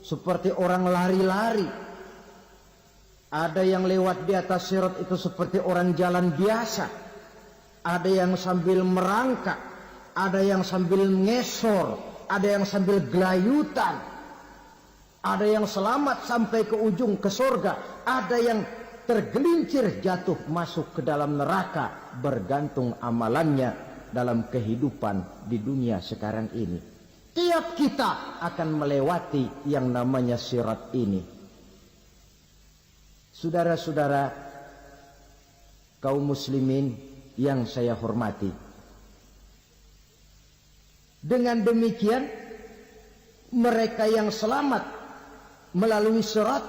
seperti orang lari-lari. Ada yang lewat di atas sirat itu seperti orang jalan biasa. Ada yang sambil merangkak, ada yang sambil ngesor, ada yang sambil gelayutan, ada yang selamat sampai ke ujung ke surga, ada yang tergelincir jatuh masuk ke dalam neraka, bergantung amalannya dalam kehidupan di dunia sekarang ini. Tiap kita akan melewati yang namanya sirat ini. Saudara-saudara kaum muslimin yang saya hormati, dengan demikian mereka yang selamat melalui sirat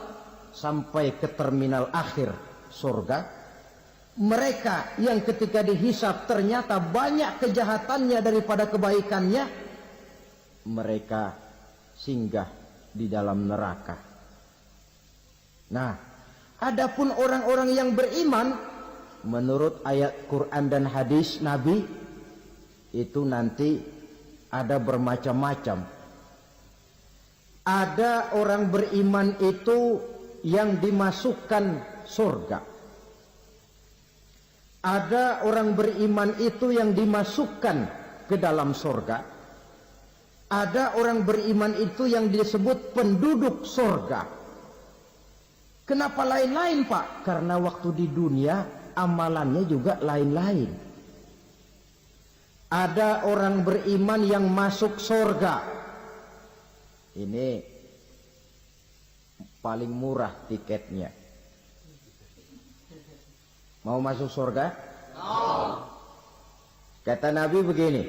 sampai ke terminal akhir surga, mereka yang ketika dihisab ternyata banyak kejahatannya daripada kebaikannya, mereka singgah di dalam neraka. Nah, adapun orang-orang yang beriman menurut ayat Quran dan hadis Nabi itu nanti ada bermacam-macam. Ada orang beriman itu yang dimasukkan surga. Ada orang beriman itu yang dimasukkan ke dalam surga. Ada orang beriman itu yang disebut penduduk surga. Kenapa lain-lain, Pak? Karena waktu di dunia amalannya juga lain-lain. Ada orang beriman yang masuk surga. Ini paling murah tiketnya. Mau masuk surga? Kata Nabi begini,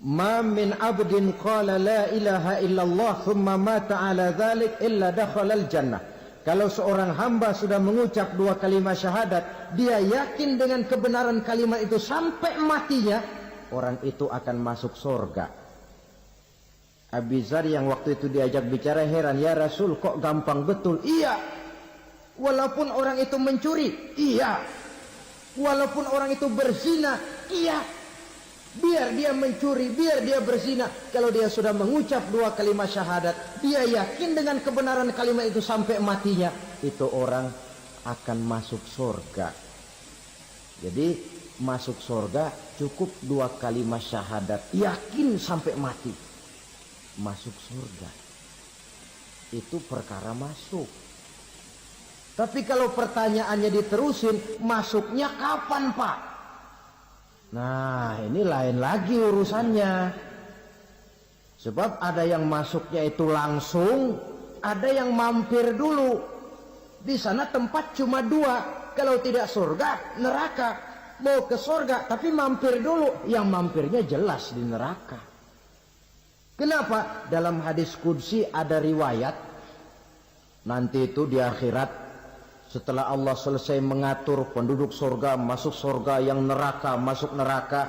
"Ma min abdin qala la ilaha illallah thumma mata ala dhalik illa dakhala al-jannah." Kalau seorang hamba sudah mengucap dua kalimat syahadat, dia yakin dengan kebenaran kalimat itu sampai matinya, orang itu akan masuk surga. Abi Dzar yang waktu itu diajak bicara heran, "Ya Rasul, kok gampang betul?" Iya. Walaupun orang itu mencuri, iya. Walaupun orang itu berzina, iya. Biar dia mencuri, biar dia berzina, kalau dia sudah mengucap dua kalimat syahadat, dia yakin dengan kebenaran kalimat itu sampai matinya, itu orang akan masuk surga. Jadi masuk surga cukup dua kalimat syahadat, yakin sampai mati, masuk surga. Itu perkara masuk. Tapi kalau pertanyaannya diterusin, masuknya kapan, Pak? Nah, ini lain lagi urusannya. Sebab ada yang masuknya itu langsung, ada yang mampir dulu. Di sana tempat cuma dua, kalau tidak surga, neraka. Mau ke surga tapi mampir dulu, yang mampirnya jelas di neraka. Kenapa? Dalam hadis qudsi ada riwayat, nanti itu di akhirat, setelah Allah selesai mengatur penduduk surga masuk surga, yang neraka masuk neraka,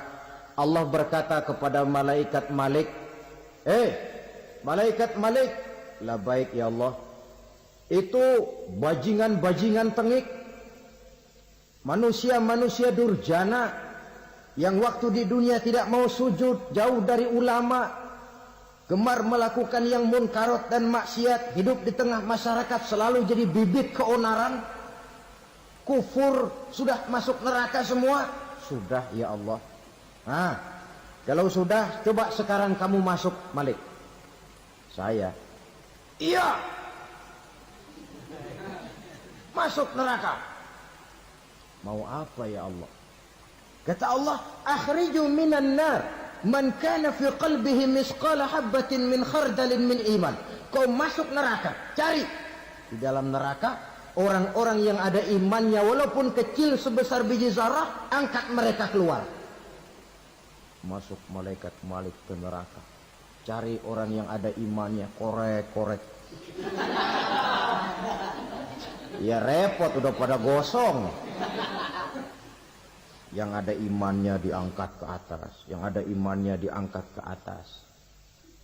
Allah berkata kepada malaikat Malik, malaikat Malik, labaik ya Allah, itu bajingan-bajingan tengik, manusia-manusia durjana yang waktu di dunia tidak mau sujud, jauh dari ulama, gemar melakukan yang munkarat dan maksiat, hidup di tengah masyarakat selalu jadi bibit keonaran, kufur, sudah masuk neraka semua. Sudah ya Allah. Nah, kalau sudah, coba sekarang kamu masuk, Malik. Saya, iya, masuk neraka. Mau apa ya Allah? Kata Allah, akhriju minan nar man kana fi qalbihi misqala habbatin min khardalin min iman. Kau masuk neraka, cari di dalam neraka orang-orang yang ada imannya walaupun kecil sebesar biji zarah, angkat mereka keluar. Masuk malaikat Malik ke neraka, cari orang yang ada imannya, korek-korek. Ya repot, udah pada gosong. Yang ada imannya diangkat ke atas, yang ada imannya diangkat ke atas,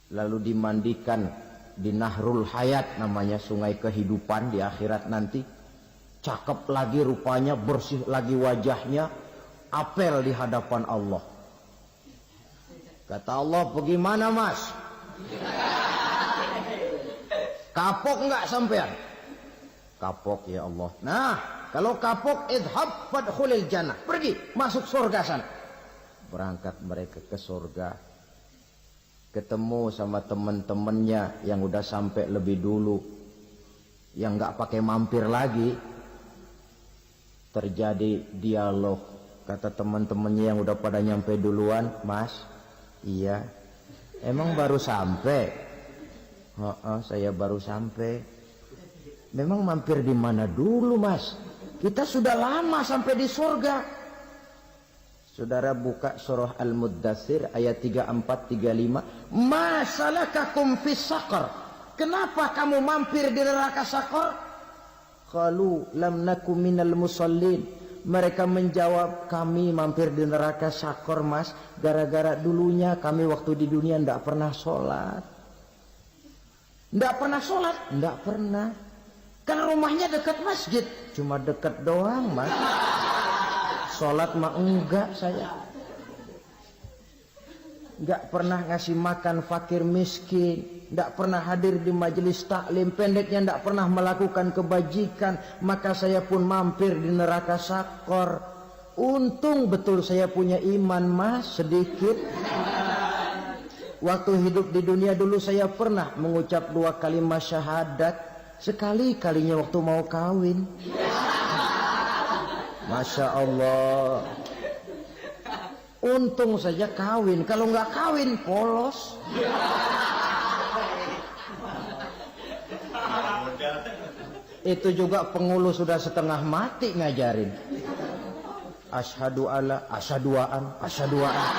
lalu dimandikan di Nahrul Hayat, namanya sungai kehidupan di akhirat nanti. Cakep lagi rupanya, bersih lagi wajahnya, apel di hadapan Allah. Kata Allah, bagaimana Mas? Kapok nggak sampean? Kapok ya Allah. Nah, kalau kapok, idhab fadkhulil jannah, pergi masuk surga sana. Berangkat mereka ke surga. ketemu sama teman-temannya yang udah sampai lebih dulu, yang nggak pakai mampir lagi. Terjadi dialog, kata teman-temannya yang udah pada nyampe duluan, Mas, iya, emang baru sampai? Oh, saya baru sampai. Memang mampir di mana dulu, Mas? Kita sudah lama sampai di surga. Saudara buka surah Al-Muddatsir ayat 34-35. Ma salakakum fis saqar? Kenapa kamu mampir di neraka Saqar? Qalu lam nakum minal musallin. Mereka menjawab, kami mampir di neraka Saqar, Mas, gara-gara dulunya kami waktu di dunia ndak pernah sholat. Ndak pernah sholat? Ndak pernah. Kan rumahnya dekat masjid, cuma dekat doang, Mas. Sholat mah enggak saya. Enggak pernah ngasih makan fakir miskin, enggak pernah hadir di majelis taklim, pendeknya enggak pernah melakukan kebajikan, maka saya pun mampir di neraka Saqar. Untung betul saya punya iman, Mas, sedikit. Waktu hidup di dunia dulu saya pernah mengucap 2 kalimat syahadat, sekali-kalinya waktu mau kawin. Masya Allah. Untung saja kawin. Kalau nggak kawin polos. Itu juga pengulu sudah setengah mati ngajarin. Asyhadu alla, asyaduaan, asyaduaan.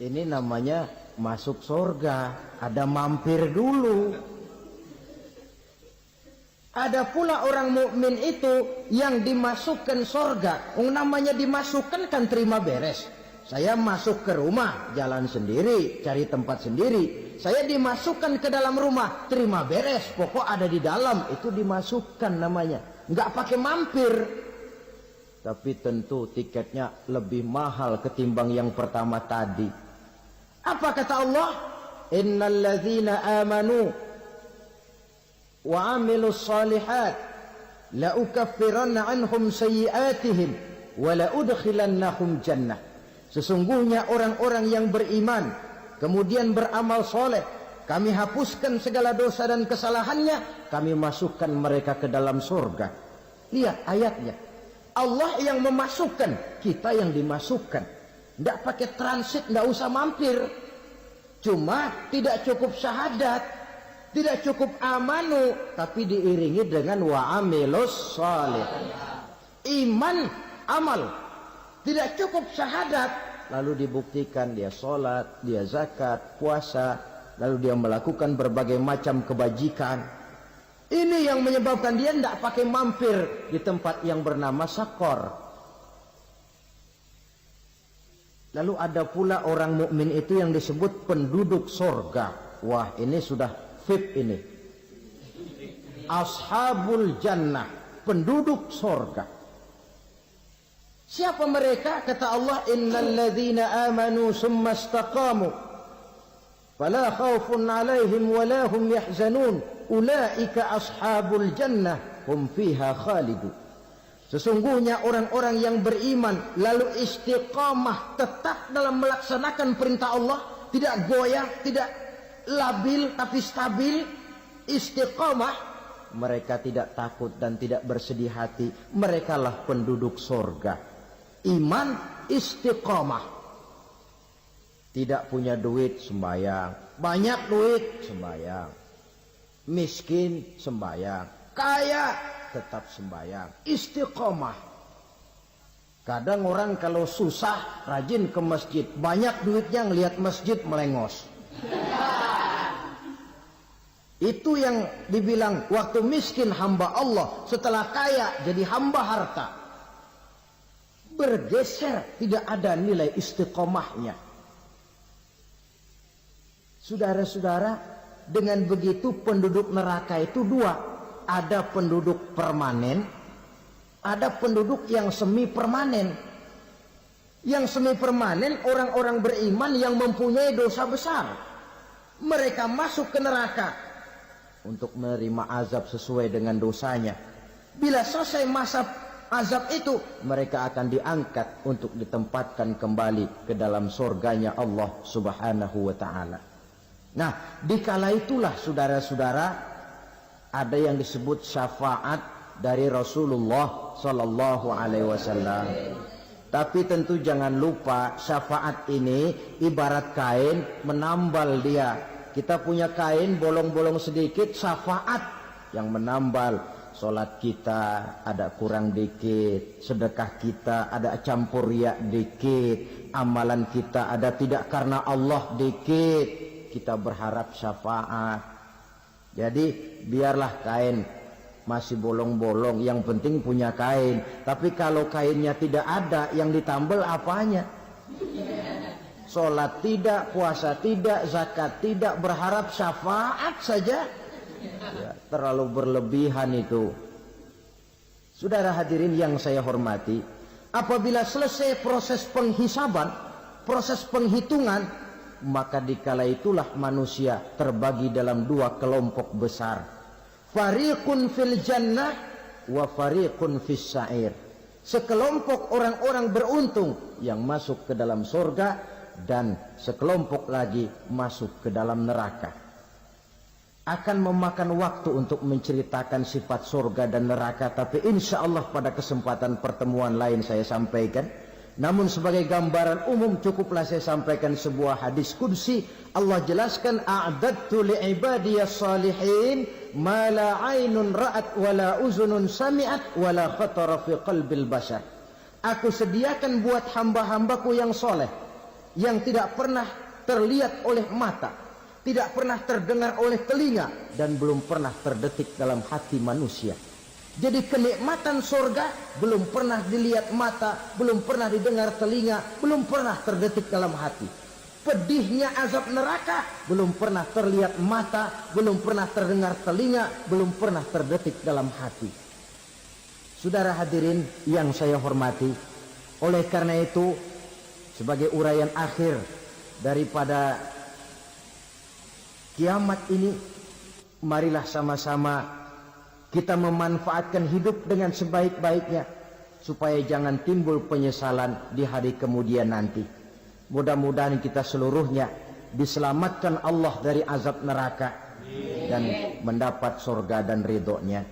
Ini namanya masuk surga, ada mampir dulu. Ada pula orang mukmin itu yang dimasukkan surga. Namanya dimasukkan kan terima beres. Saya masuk ke rumah, jalan sendiri, cari tempat sendiri. Saya dimasukkan ke dalam rumah, terima beres, pokok ada di dalam, itu dimasukkan namanya. Nggak pakai mampir. Tapi tentu tiketnya lebih mahal ketimbang yang pertama tadi. Apa kata Allah? Innal ladzina amanu wa amilus salihat la ukaffiranna anhum sayyi'atihim wa la udkhilannahum jannah. Sesungguhnya orang-orang yang beriman kemudian beramal soleh, kami hapuskan segala dosa dan kesalahannya, kami masukkan mereka ke dalam surga. Lihat ayatnya. Allah yang memasukkan, kita yang dimasukkan. Tidak pakai transit, tidak usah mampir. Cuma tidak cukup syahadat, tidak cukup amanu, tapi diiringi dengan wa'amilus salih. Iman, amal. Tidak cukup syahadat, lalu dibuktikan dia sholat, dia zakat, puasa, lalu dia melakukan berbagai macam kebajikan. Ini yang menyebabkan dia tidak pakai mampir di tempat yang bernama Saqar. Lalu ada pula orang mukmin itu yang disebut penduduk surga. Wah, ini sudah VIP ini. Ashabul jannah, penduduk surga. Siapa mereka? Kata Allah, innal ladzina amanu summa istaqamu fala khaufun 'alaihim wa la hum yahzanun ulaika ashabul jannah hum fiha khalidun. Sesungguhnya orang-orang yang beriman lalu istiqamah, tetap dalam melaksanakan perintah Allah, tidak goyah, tidak labil tapi stabil, istiqamah, mereka tidak takut dan tidak bersedih hati. Merekalah penduduk surga. Iman, istiqamah. Tidak punya duit, sembahyang. Banyak duit, sembahyang. Miskin, sembahyang. Kaya, tetap sembahyang. Istiqomah. Kadang orang kalau susah rajin ke masjid, banyak duitnya ngelihat masjid melengos. Itu yang dibilang waktu miskin hamba Allah, setelah kaya jadi hamba harta. Bergeser, tidak ada nilai istiqomahnya. Saudara-saudara, dengan begitu penduduk neraka itu dua. Ada penduduk permanen, ada penduduk yang semi permanen. Yang semi permanen orang-orang beriman yang mempunyai dosa besar. Mereka masuk ke neraka untuk menerima azab sesuai dengan dosanya. Bila selesai masa azab itu, mereka akan diangkat untuk ditempatkan kembali ke dalam surganya Allah Subhanahu wa ta'ala. Nah, dikala itulah saudara-saudara, ada yang disebut syafaat dari Rasulullah Sallallahu Alaihi Wasallam. Tapi tentu jangan lupa, syafaat ini ibarat kain menambal dia. Kita punya kain bolong-bolong sedikit, syafaat yang menambal. Solat kita ada kurang dikit, sedekah kita ada campur riak dikit, amalan kita ada tidak karena Allah dikit, kita berharap syafaat. Jadi biarlah kain masih bolong-bolong, yang penting punya kain. Tapi kalau kainnya tidak ada, yang ditambal apanya? Sholat tidak, puasa tidak, zakat tidak, berharap syafaat saja. Ya, terlalu berlebihan itu. Saudara hadirin yang saya hormati, apabila selesai proses penghisaban, proses penghitungan, maka dikala itulah manusia terbagi dalam dua kelompok besar. Fariqun fil jannah wa fariqun fis sa'ir. Sekelompok orang-orang beruntung yang masuk ke dalam surga, dan sekelompok lagi masuk ke dalam neraka. Akan memakan waktu untuk menceritakan sifat surga dan neraka, tapi insya Allah pada kesempatan pertemuan lain saya sampaikan. Namun sebagai gambaran umum cukuplah saya sampaikan sebuah hadis qudsi. Allah jelaskan, a'dadtu li'ibadiyas salihin ma la ainun ra'at wa la uzunun sami'at wa la khatara fi qalbil bashar. Aku sediakan buat hamba-hambaku yang soleh, yang tidak pernah terlihat oleh mata, tidak pernah terdengar oleh telinga, dan belum pernah terdetik dalam hati manusia. Jadi kenikmatan surga belum pernah dilihat mata, belum pernah didengar telinga, belum pernah terdetik dalam hati. Pedihnya azab neraka belum pernah terlihat mata, belum pernah terdengar telinga, belum pernah terdetik dalam hati. Saudara hadirin yang saya hormati, oleh karena itu sebagai uraian akhir daripada kiamat ini, marilah sama-sama kita memanfaatkan hidup dengan sebaik-baiknya, supaya jangan timbul penyesalan di hari kemudian nanti. Mudah-mudahan kita seluruhnya diselamatkan Allah dari azab neraka dan mendapat surga dan ridhonya.